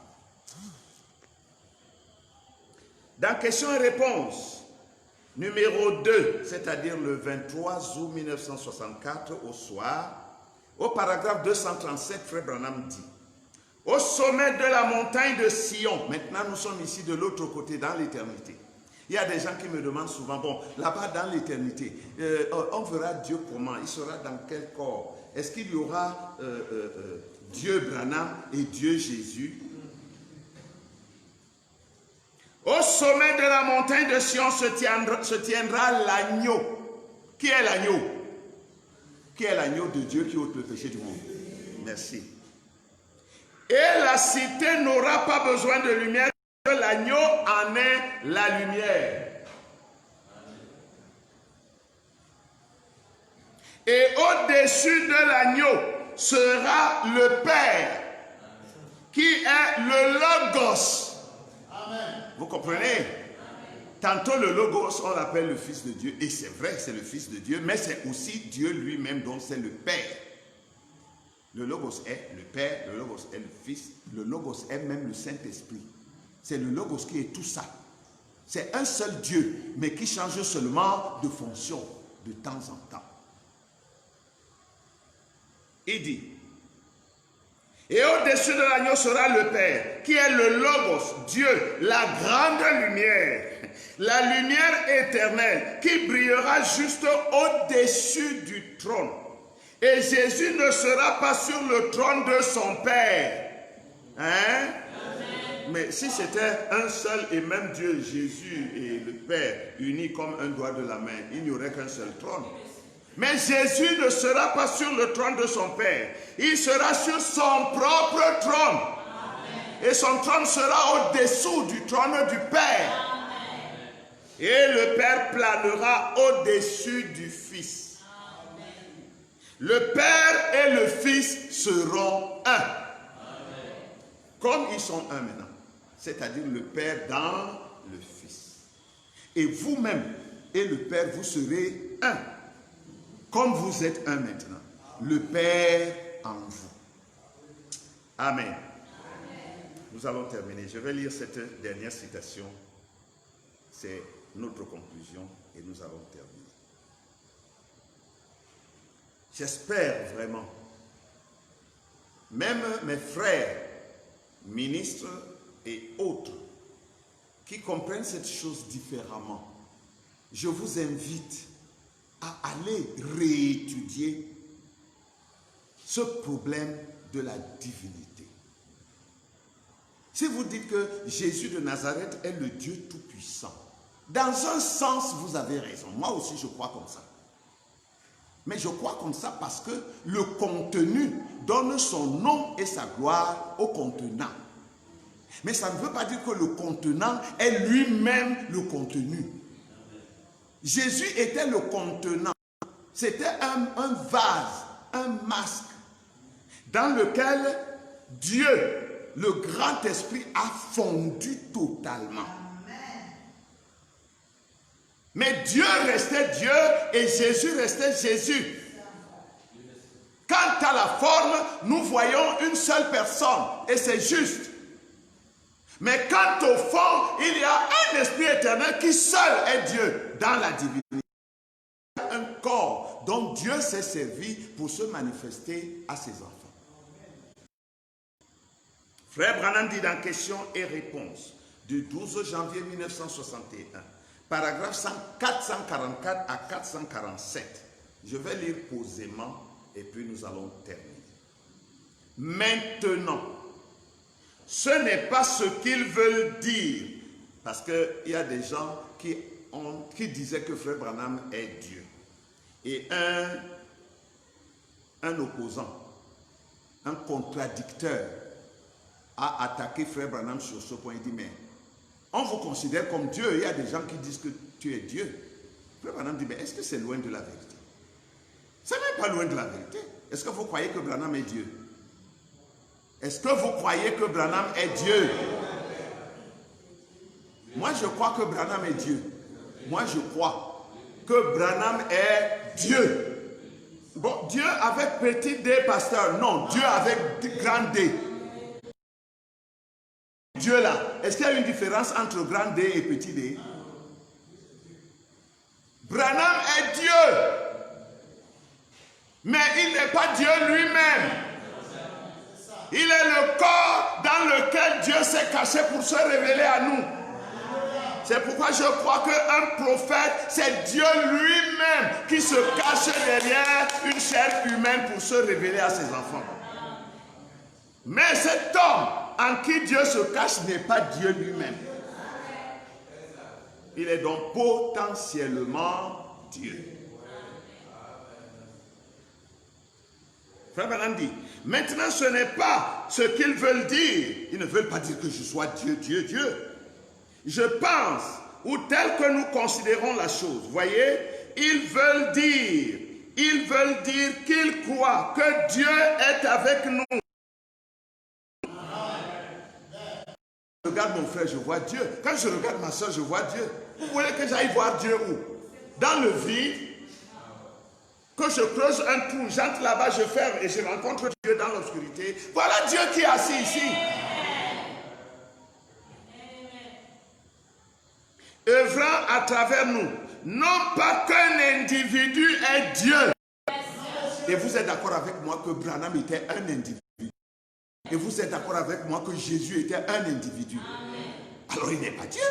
Dans question et réponse, numéro 2, c'est-à-dire le 23 août 1964 au soir, au paragraphe 237, Frère Branham dit, au sommet de la montagne de Sion, maintenant nous sommes ici de l'autre côté dans l'éternité. Il y a des gens qui me demandent souvent, bon, là-bas dans l'éternité, on verra Dieu comment? Il sera dans quel corps? Est-ce qu'il y aura Dieu Branham et Dieu Jésus? Au sommet de la montagne de Sion se tiendra l'agneau. Qui est l'agneau? Qui est l'agneau de Dieu qui ôte le péché du monde? Merci. Et la cité n'aura pas besoin de lumière, que l'agneau en est la lumière. Et au-dessus de l'agneau sera le Père, qui est le Logos. Vous comprenez? Tantôt le Logos, on l'appelle le Fils de Dieu, et c'est vrai, c'est le Fils de Dieu, mais c'est aussi Dieu lui-même, donc c'est le Père. Le Logos est le Père, le Logos est le Fils, le Logos est même le Saint-Esprit. C'est le Logos qui est tout ça. C'est un seul Dieu, mais qui change seulement de fonction de temps en temps. Il dit, et au-dessus de l'agneau sera le Père, qui est le Logos, Dieu, la grande lumière, la lumière éternelle, qui brillera juste au-dessus du trône. Et Jésus ne sera pas sur le trône de son Père. Hein? Mais si c'était un seul et même Dieu, Jésus et le Père, unis comme un doigt de la main, il n'y aurait qu'un seul trône. Mais Jésus ne sera pas sur le trône de son Père. Il sera sur son propre trône. Amen. Et son trône sera au-dessous du trône du Père. Amen. Et le Père planera au-dessus du Fils. Amen. Le Père et le Fils seront un. Amen. Comme ils sont un maintenant. C'est-à-dire le Père dans le Fils. Et vous-même et le Père, vous serez un. Comme vous êtes un maintenant, le Père en vous. Amen. Amen. Nous allons terminer. Je vais lire cette dernière citation. C'est notre conclusion et nous allons terminer. J'espère vraiment, même mes frères, ministres et autres, qui comprennent cette chose différemment, je vous invite à aller réétudier ce problème de la divinité. Si vous dites que Jésus de Nazareth est le Dieu Tout-Puissant, dans un sens, vous avez raison. Moi aussi, je crois comme ça. Mais je crois comme ça parce que le contenu donne son nom et sa gloire au contenant. Mais ça ne veut pas dire que le contenant est lui-même le contenu. Jésus était le contenant. C'était un vase, un masque, dans lequel Dieu, le grand esprit, a fondu totalement. Mais Dieu restait Dieu et Jésus restait Jésus. Quant à la forme, nous voyons une seule personne et c'est juste. Mais quant au fond, il y a un esprit éternel qui seul est Dieu dans la divinité. Un corps dont Dieu s'est servi pour se manifester à ses enfants. Frère Branham dit dans Questions et Réponses du 12 janvier 1961, paragraphe 444 à 447. Je vais lire posément et puis nous allons terminer. Maintenant, ce n'est pas ce qu'ils veulent dire, parce qu'il y a des gens qui disaient que Frère Branham est Dieu. Et un opposant, un contradicteur a attaqué Frère Branham sur ce point. Il dit, mais on vous considère comme Dieu. Il y a des gens qui disent que tu es Dieu. Frère Branham dit, mais est-ce que c'est loin de la vérité? C'est même pas loin de la vérité. Est-ce que vous croyez que Branham est Dieu? Est-ce que vous croyez que Branham est Dieu? Moi, je crois que Branham est Dieu. Moi, je crois que Branham est Dieu. Bon, Dieu avec petit D, pasteur. Non, Dieu avec grand D. Dieu là, est-ce qu'il y a une différence entre grand D et petit D? Branham est Dieu. Mais il n'est pas Dieu lui-même. Il est le corps dans lequel Dieu s'est caché pour se révéler à nous. C'est pourquoi je crois qu'un prophète, c'est Dieu lui-même qui se cache derrière une chair humaine pour se révéler à ses enfants. Mais cet homme en qui Dieu se cache n'est pas Dieu lui-même. Il est donc potentiellement Dieu. Frère Branham dit, maintenant ce n'est pas ce qu'ils veulent dire. Ils ne veulent pas dire que je sois Dieu, Dieu, Dieu. Je pense, ou tel que nous considérons la chose, voyez, ils veulent dire qu'ils croient que Dieu est avec nous. Je regarde mon frère, je vois Dieu. Quand je regarde ma soeur, je vois Dieu. Vous voulez que j'aille voir Dieu où? Dans le vide. Que je creuse un trou, j'entre là-bas, je ferme et je rencontre Dieu dans l'obscurité. Voilà Dieu qui est assis ici. Œuvrant à travers nous. Non pas qu'un individu est Dieu. Et vous êtes d'accord avec moi que Branham était un individu. Et vous êtes d'accord avec moi que Jésus était un individu. Alors il n'est pas Dieu.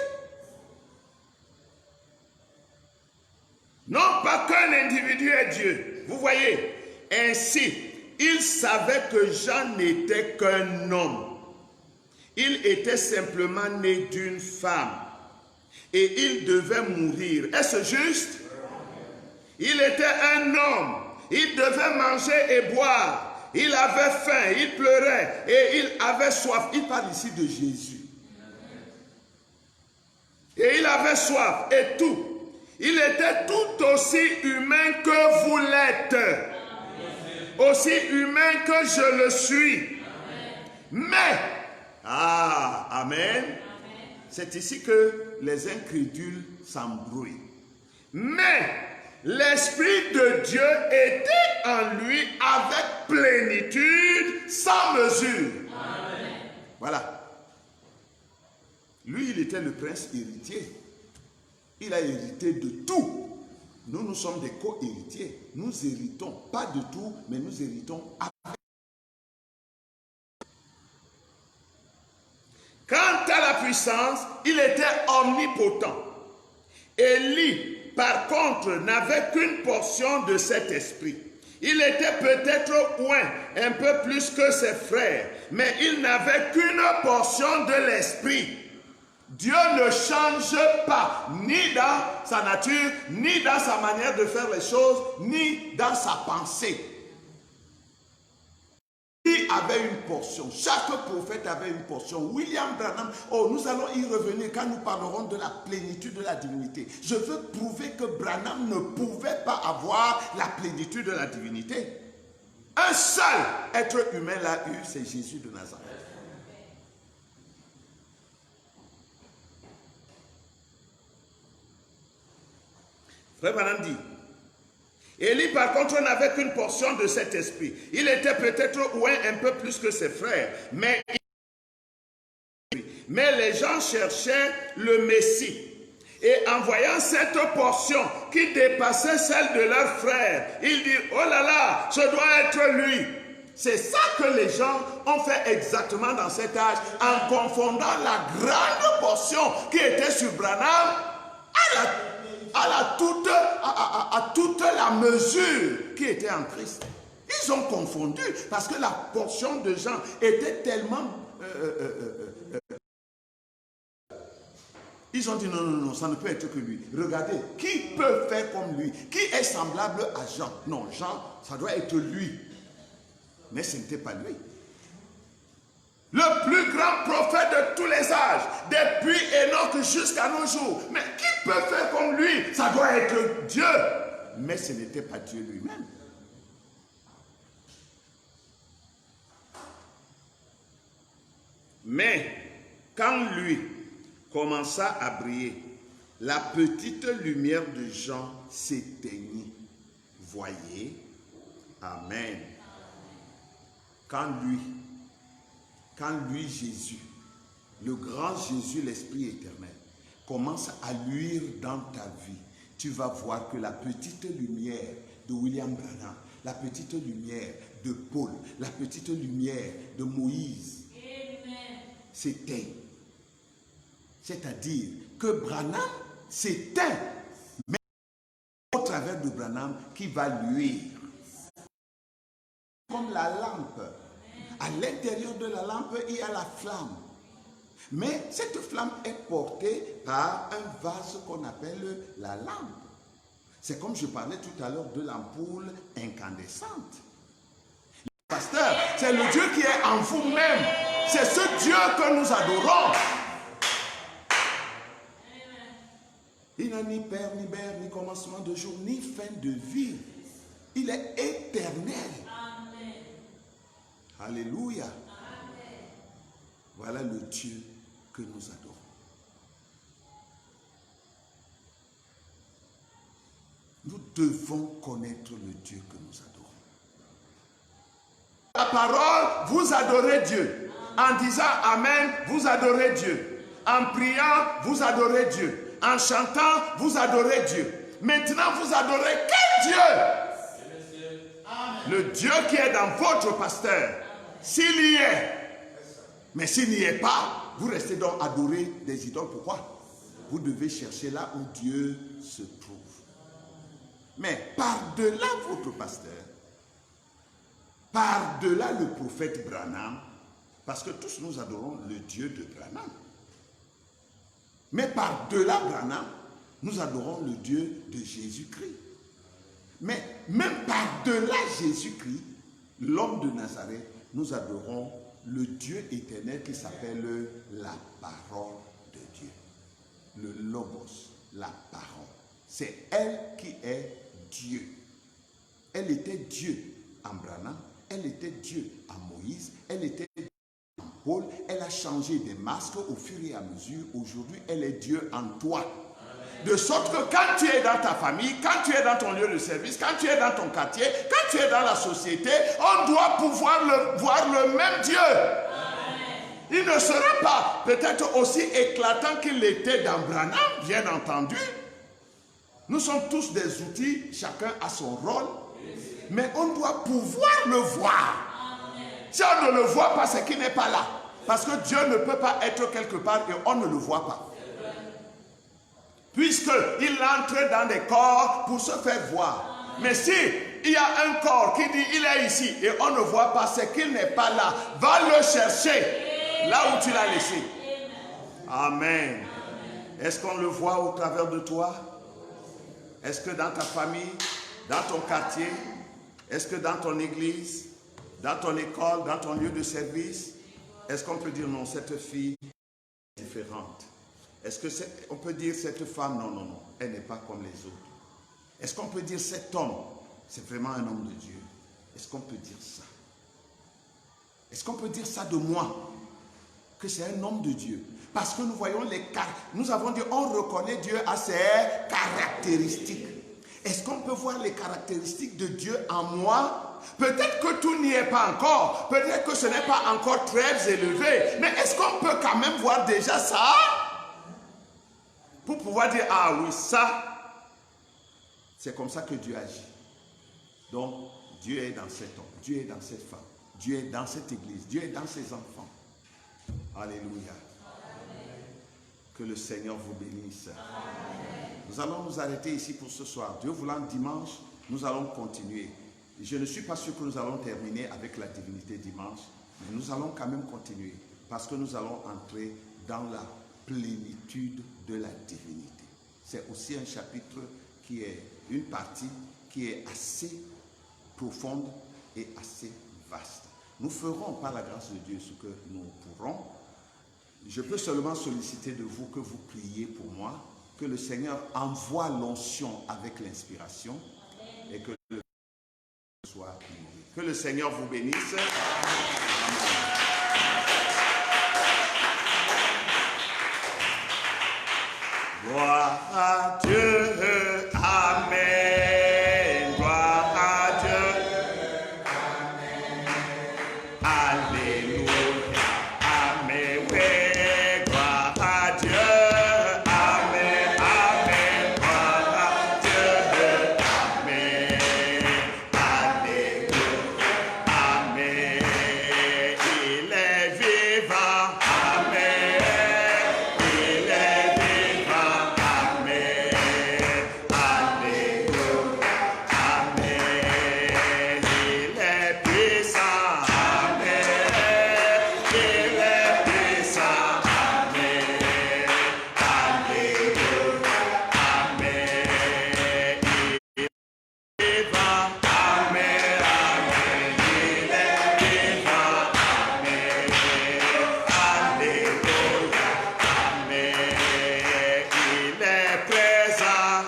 Non pas qu'un individu est Dieu. Vous voyez, ainsi, il savait que Jean n'était qu'un homme. Il était simplement né d'une femme. Et il devait mourir. Est-ce juste? Il était un homme. Il devait manger et boire. Il avait faim, il pleurait et il avait soif. Il parle ici de Jésus. Et il avait soif et tout. Il était tout aussi humain que vous l'êtes. Aussi humain que je le suis. Mais, amen. C'est ici que les incrédules s'embrouillent. Mais, l'Esprit de Dieu était en lui avec plénitude, sans mesure. Amen. Voilà. Lui, il était le prince héritier. Il a hérité de tout. Nous, nous sommes des co-héritiers. Nous héritons, pas de tout, mais nous héritons avec. Quant à la puissance, il était omnipotent. Élie, par contre, n'avait qu'une portion de cet esprit. Il était peut-être loin, un peu plus que ses frères, mais il n'avait qu'une portion de l'esprit. Dieu ne change pas, ni dans sa nature, ni dans sa manière de faire les choses, ni dans sa pensée. Il avait une portion, chaque prophète avait une portion. William Branham, nous allons y revenir quand nous parlerons de la plénitude de la divinité. Je veux prouver que Branham ne pouvait pas avoir la plénitude de la divinité. Un seul être humain l'a eu, c'est Jésus de Nazareth. Frère Branham dit, Élie par contre n'avait qu'une portion de cet esprit. Il était peut-être loin un peu plus que ses frères, mais les gens cherchaient le Messie. Et en voyant cette portion qui dépassait celle de leurs frères, ils disent, oh là là, ce doit être lui. C'est ça que les gens ont fait exactement dans cet âge, en confondant la grande portion qui était sur Branham à toute la mesure qui était en Christ. Ils ont confondu parce que la portion de Jean était tellement... Ils ont dit non, ça ne peut être que lui. Regardez, qui peut faire comme lui? Qui est semblable à Jean? Non, Jean, ça doit être lui. Mais ce n'était pas lui. Le plus grand prophète de tous les âges, depuis Enoch jusqu'à nos jours. Mais qui peut faire comme lui? Ça doit être Dieu. Mais ce n'était pas Dieu lui-même. Mais quand lui commença à briller, la petite lumière de Jean s'éteignit. Voyez? Amen. Quand lui, Jésus, le grand Jésus, l'Esprit éternel, commence à luire dans ta vie, tu vas voir que la petite lumière de William Branham, la petite lumière de Paul, la petite lumière de Moïse s'éteint. C'est-à-dire que Branham s'éteint, mais au travers de Branham qui va luire. Comme la lampe. À l'intérieur de la lampe, il y a la flamme. Mais cette flamme est portée par un vase qu'on appelle la lampe. C'est comme je parlais tout à l'heure de l'ampoule incandescente. Le pasteur, c'est le Dieu qui est en vous-même. C'est ce Dieu que nous adorons. Il n'a ni père, ni mère, ni commencement de jour, ni fin de vie. Il est éternel. Amen. Alléluia. Amen. Voilà le Dieu que nous adorons. Nous devons connaître le Dieu que nous adorons. La parole, vous adorez Dieu. En disant Amen, vous adorez Dieu. En priant, vous adorez Dieu. En chantant, vous adorez Dieu. Maintenant, vous adorez quel Dieu? Amen. Le Dieu qui est dans votre pasteur. S'il y est. Mais s'il n'y est pas, vous restez donc adorer des idoles. Pourquoi? Vous devez chercher là où Dieu se trouve. Mais par-delà votre pasteur, par-delà le prophète Branham, parce que tous nous adorons le Dieu de Branham. Mais par-delà Branham, nous adorons le Dieu de Jésus-Christ. Mais même par-delà Jésus-Christ, l'homme de Nazareth, nous adorons le Dieu éternel qui s'appelle la parole de Dieu. Le Logos, la parole. C'est elle qui est Dieu. Elle était Dieu en Branham, elle était Dieu en Moïse, elle était Dieu en Paul, elle a changé des masques au fur et à mesure. Aujourd'hui, elle est Dieu en toi. De sorte que quand tu es dans ta famille, quand tu es dans ton lieu de service, quand tu es dans ton quartier, quand tu es dans la société, on doit pouvoir voir le même Dieu. Il ne sera pas peut-être aussi éclatant qu'il était dans Branham, bien entendu. Nous sommes tous des outils, chacun a son rôle, mais on doit pouvoir le voir. Si on ne le voit pas, c'est qu'il n'est pas là. Parce que Dieu ne peut pas être quelque part et on ne le voit pas. Puisqu'il entre dans des corps pour se faire voir. Mais si il y a un corps qui dit il est ici et on ne voit pas, c'est qu'il n'est pas là. Va le chercher là où tu l'as laissé. Amen. Est-ce qu'on le voit au travers de toi? Est-ce que dans ta famille, dans ton quartier, est-ce que dans ton église, dans ton école, dans ton lieu de service, est-ce qu'on peut dire non, cette fille est différente? Est-ce qu'on peut dire cette femme, non, non, non, elle n'est pas comme les autres? Est-ce qu'on peut dire cet homme, c'est vraiment un homme de Dieu? Est-ce qu'on peut dire ça? Est-ce qu'on peut dire ça de moi? Que c'est un homme de Dieu? Parce que nous voyons nous avons dit, on reconnaît Dieu à ses caractéristiques. Est-ce qu'on peut voir les caractéristiques de Dieu en moi? Peut-être que tout n'y est pas encore. Peut-être que ce n'est pas encore très élevé. Mais est-ce qu'on peut quand même voir déjà ça? Pour pouvoir dire, ah oui, ça, c'est comme ça que Dieu agit. Donc, Dieu est dans cet homme, Dieu est dans cette femme, Dieu est dans cette église, Dieu est dans ses enfants. Alléluia. Que le Seigneur vous bénisse. Amen. Nous allons nous arrêter ici pour ce soir. Dieu voulant, dimanche, nous allons continuer. Je ne suis pas sûr que nous allons terminer avec la divinité dimanche, mais nous allons quand même continuer parce que nous allons entrer dans la plénitude de la divinité. C'est aussi un chapitre qui est une partie qui est assez profonde et assez vaste. Nous ferons par la grâce de Dieu ce que nous pourrons. Je peux seulement solliciter de vous que vous priez pour moi, que le Seigneur envoie l'onction avec l'inspiration et que le soit prié. Que le Seigneur vous bénisse. Gloire à Dieu. Amen. Gloire à Dieu. Amen. Alléluia. Amen. Oui. Gloire à Dieu. Amen. Amen. Gloire à Dieu. Amen. Alléluia. Amen. Il est vivant. Amen. Il est vivant. Amen. Alléluia. Amen. Il est puissant. Amen. Il est puissant. Amen. Alléluia. Amen. Il est vivant. Amen. Amen. Il est vivant. Amen. Alléluia. Amen. Il est présent.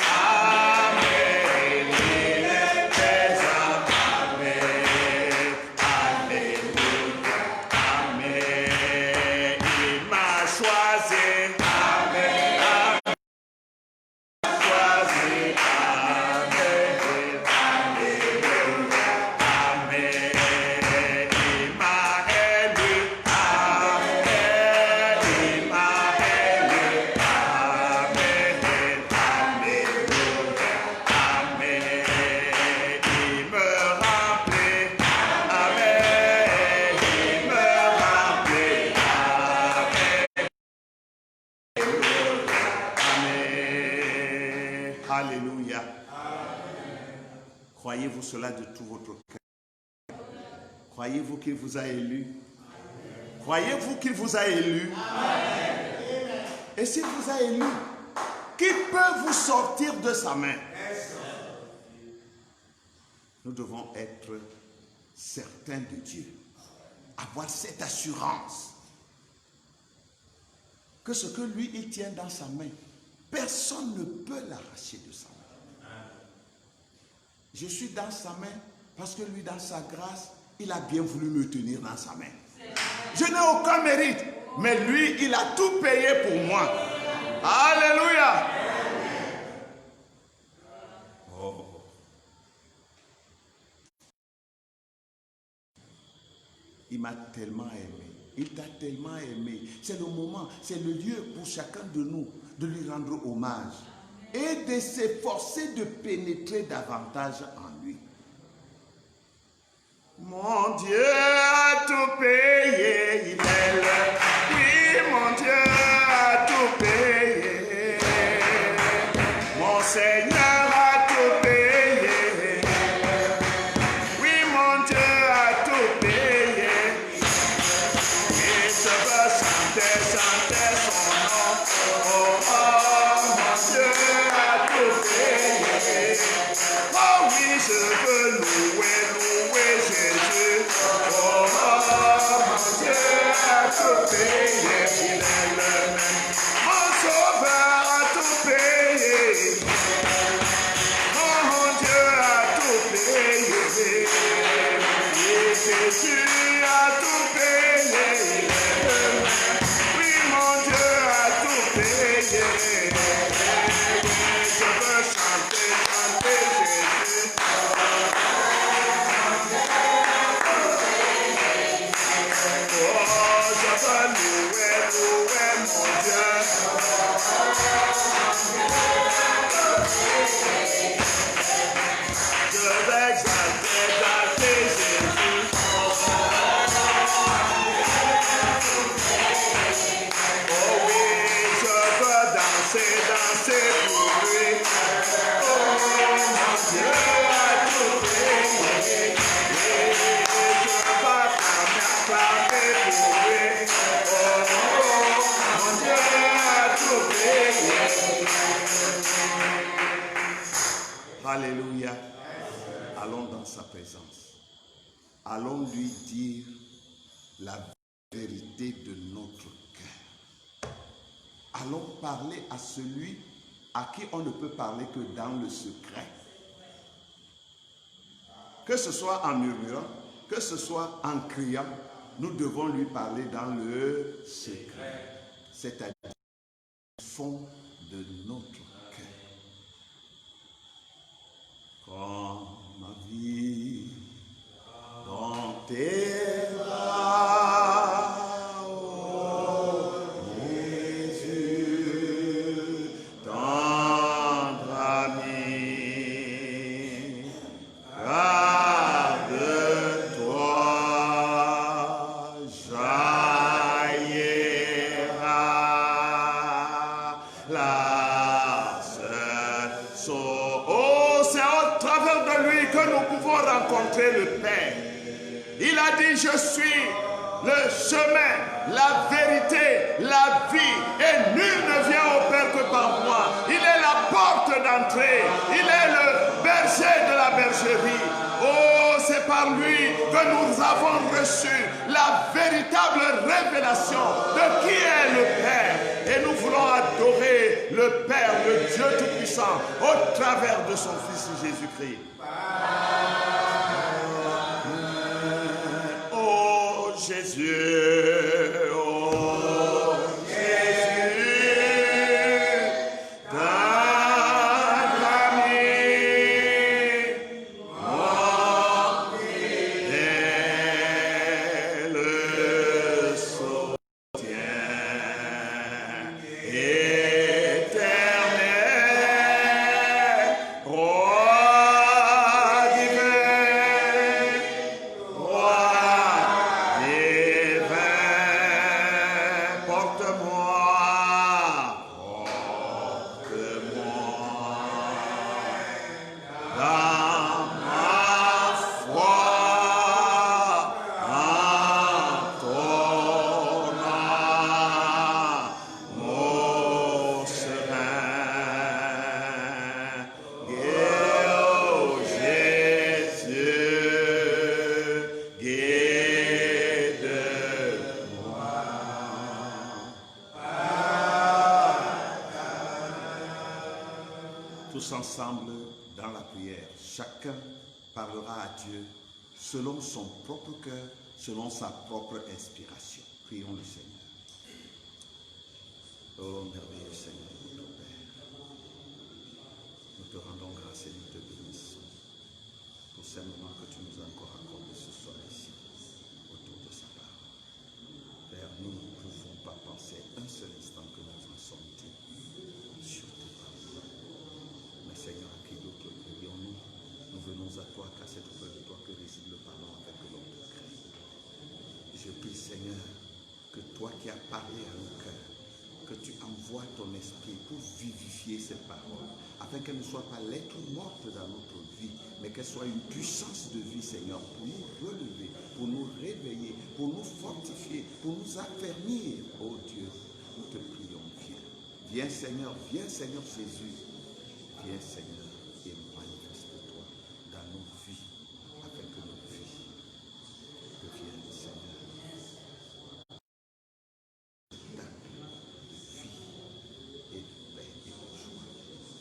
Amen. Il est présent. Amen. Alléluia. Amen. Il m'a choisi. Amen. Choisi. Amen. Alléluia. Amen. Il m'a élu. Amen. Il m'a élu. Amen. Alléluia. Amen. Il me remplit. Amen. Il me remplit. Amen. Alléluia. Croyez-vous cela de tout votre cœur? Croyez-vous qu'il vous a élu? Croyez-vous qu'il vous a élu? Et s'il vous a élu, qui peut vous sortir de sa main? Nous devons être certains de Dieu, avoir cette assurance que ce que lui, il tient dans sa main, personne ne peut l'arracher de sa main. Je suis dans sa main parce que lui, dans sa grâce, il a bien voulu me tenir dans sa main. Je n'ai aucun mérite, mais lui, il a tout payé pour moi. Alléluia. Oh. Il m'a tellement aimé. Il t'a tellement aimé. C'est le moment, c'est le lieu pour chacun de nous de lui rendre hommage et de s'efforcer de pénétrer davantage en lui. Mon Dieu a tout payé, il est là. Oui, mon Dieu a tout payé. Mon Seigneur a tout payé. Alléluia. Allons dans sa présence. Allons lui dire la vérité de notre cœur. Allons parler à celui à qui on ne peut parler que dans le secret. Que ce soit en murmurant, que ce soit en criant, nous devons lui parler dans le secret, c'est-à-dire au fond de notre cœur. Quand ma vie dans tes bras, oh mon Jésus, tendre ami, garde-toi, jaillira la seule source. Oh, c'est au travers de lui que nous pouvons rencontrer le Père. Il a dit, je suis le chemin, la vérité, la vie, et nul ne vient au Père que par moi. Il est la porte d'entrée, il est le berger de la bergerie. Oh, c'est par lui que nous avons reçu la véritable révélation de qui est le Père. Et nous voulons adorer le Père, le Dieu Tout-Puissant, au travers de son Fils Jésus-Christ. Oh Jésus, oh Jésus, tendre ami, mon fidèle soutien éternel, roi divin, roi divin, porte-moi dans ma foi en ton amour serein. Oh Jésus, guide-moi. Tous ensemble dans la prière, chacun parlera à Dieu selon son propre cœur, selon sa propre inspiration. Prions le Seigneur. Oh merveilleux Seigneur, notre Père, nous te rendons grâce et nous te bénissons pour ces moments que tu nous as encore accordés ce soir ici, autour de sa parole. Père, nous ne pouvons pas penser un seul instant que nous en sommes dignes sur tes paroles. Mais Seigneur, à qui d'autre prions-nous? Nous venons à toi, car c'est auprès de toi que réside le pardon avec l'homme de Christ. Je prie, Seigneur, que toi qui as parlé à nos cœurs, que tu envoies ton esprit pour vivifier ces paroles, afin qu'elles ne soient pas lettres mortes dans notre vie, mais qu'elles soient une puissance de vie, Seigneur, pour nous relever, pour nous réveiller, pour nous fortifier, pour nous affermir. Oh Dieu, nous te prions, viens. Viens Seigneur Jésus. Viens Seigneur et manifeste-toi dans nos vies, afin que nos vies deviennent, Seigneur, et de paix et de joie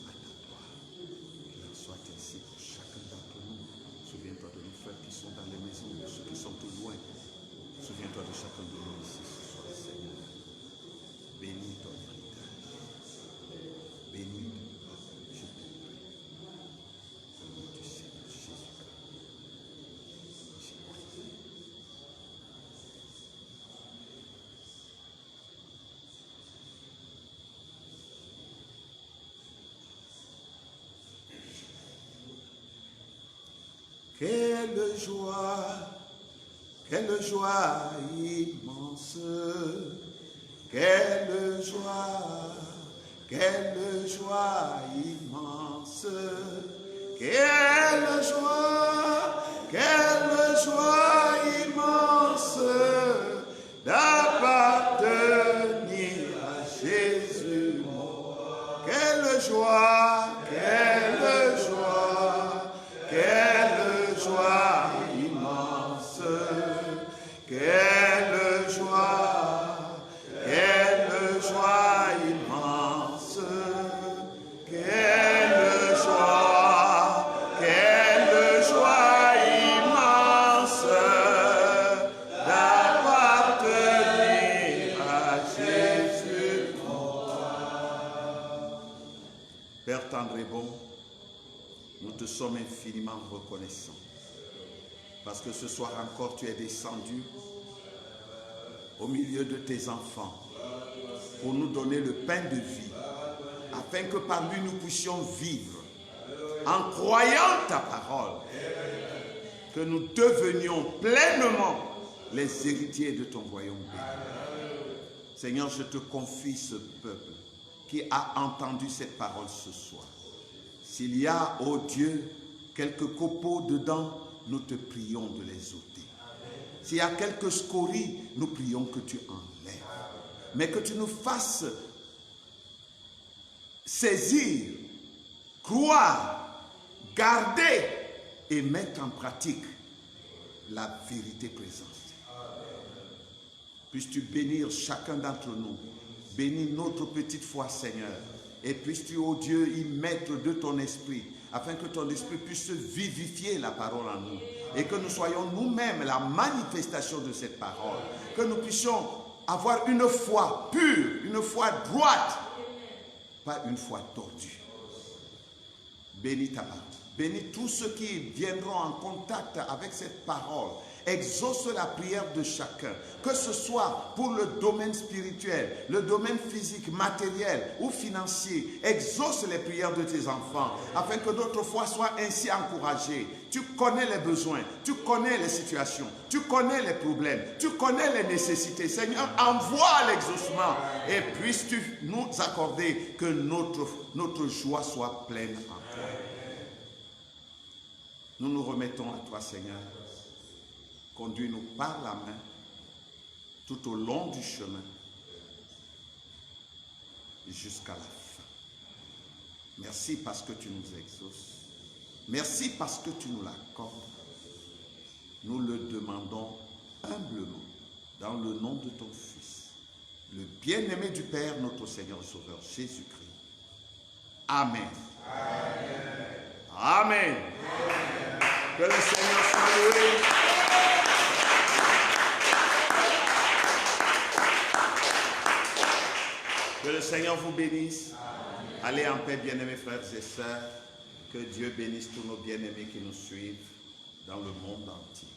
à ta gloire. Qu'il en soit ainsi pour chacun d'entre nous. Souviens-toi de nos frères qui sont dans les maisons, de ceux qui sont au loin. Souviens-toi de chacun de nous ici ce soir, Seigneur. Bénis ton héritage. Bénis ton peuple, je te prie. Au nom du Seigneur Jésus-Christ. J'ai prié. Quelle joie immense, quelle joie immense, quelle joie immense d'appartenir à Jésus. Quelle joie Père tendre et bon, nous te sommes infiniment reconnaissants. Parce que ce soir encore, tu es descendu au milieu de tes enfants pour nous donner le pain de vie, afin que par lui nous puissions vivre en croyant ta parole, que nous devenions pleinement les héritiers de ton royaume béni. Seigneur, je te confie ce peuple qui a entendu cette parole ce soir. S'il y a, ô Dieu, quelques copeaux dedans, nous te prions de les ôter. S'il y a quelques scories, nous prions que tu enlèves. Mais que tu nous fasses saisir, croire, garder et mettre en pratique la vérité présente. Puisses-tu bénir chacun d'entre nous. Bénis notre petite foi, Seigneur. Et puisses-tu, ô Dieu, y mettre de ton esprit, afin que ton esprit puisse vivifier la parole en nous. Et que nous soyons nous-mêmes la manifestation de cette parole. Que nous puissions avoir une foi pure, une foi droite, pas une foi tordue. Bénis ta parole. Bénis tous ceux qui viendront en contact avec cette parole. Exauce la prière de chacun, que ce soit pour le domaine spirituel, le domaine physique, matériel ou financier. Exauce les prières de tes enfants, afin que notre foi soit ainsi encouragée. Tu connais les besoins, tu connais les situations, tu connais les problèmes, tu connais les nécessités. Seigneur, envoie l'exaucement et puisses-tu nous accorder que notre joie soit pleine en toi. Nous nous remettons à toi, Seigneur. Conduis-nous par la main tout au long du chemin jusqu'à la fin. Merci parce que tu nous exauces. Merci parce que tu nous l'accordes. Nous le demandons humblement dans le nom de ton Fils, le bien-aimé du Père, notre Seigneur et Sauveur Jésus-Christ. Amen. Amen. Amen. Que le Seigneur soit loué. Que le Seigneur vous bénisse. Amen. Allez en paix, bien-aimés frères et sœurs. Que Dieu bénisse tous nos bien-aimés qui nous suivent dans le monde entier.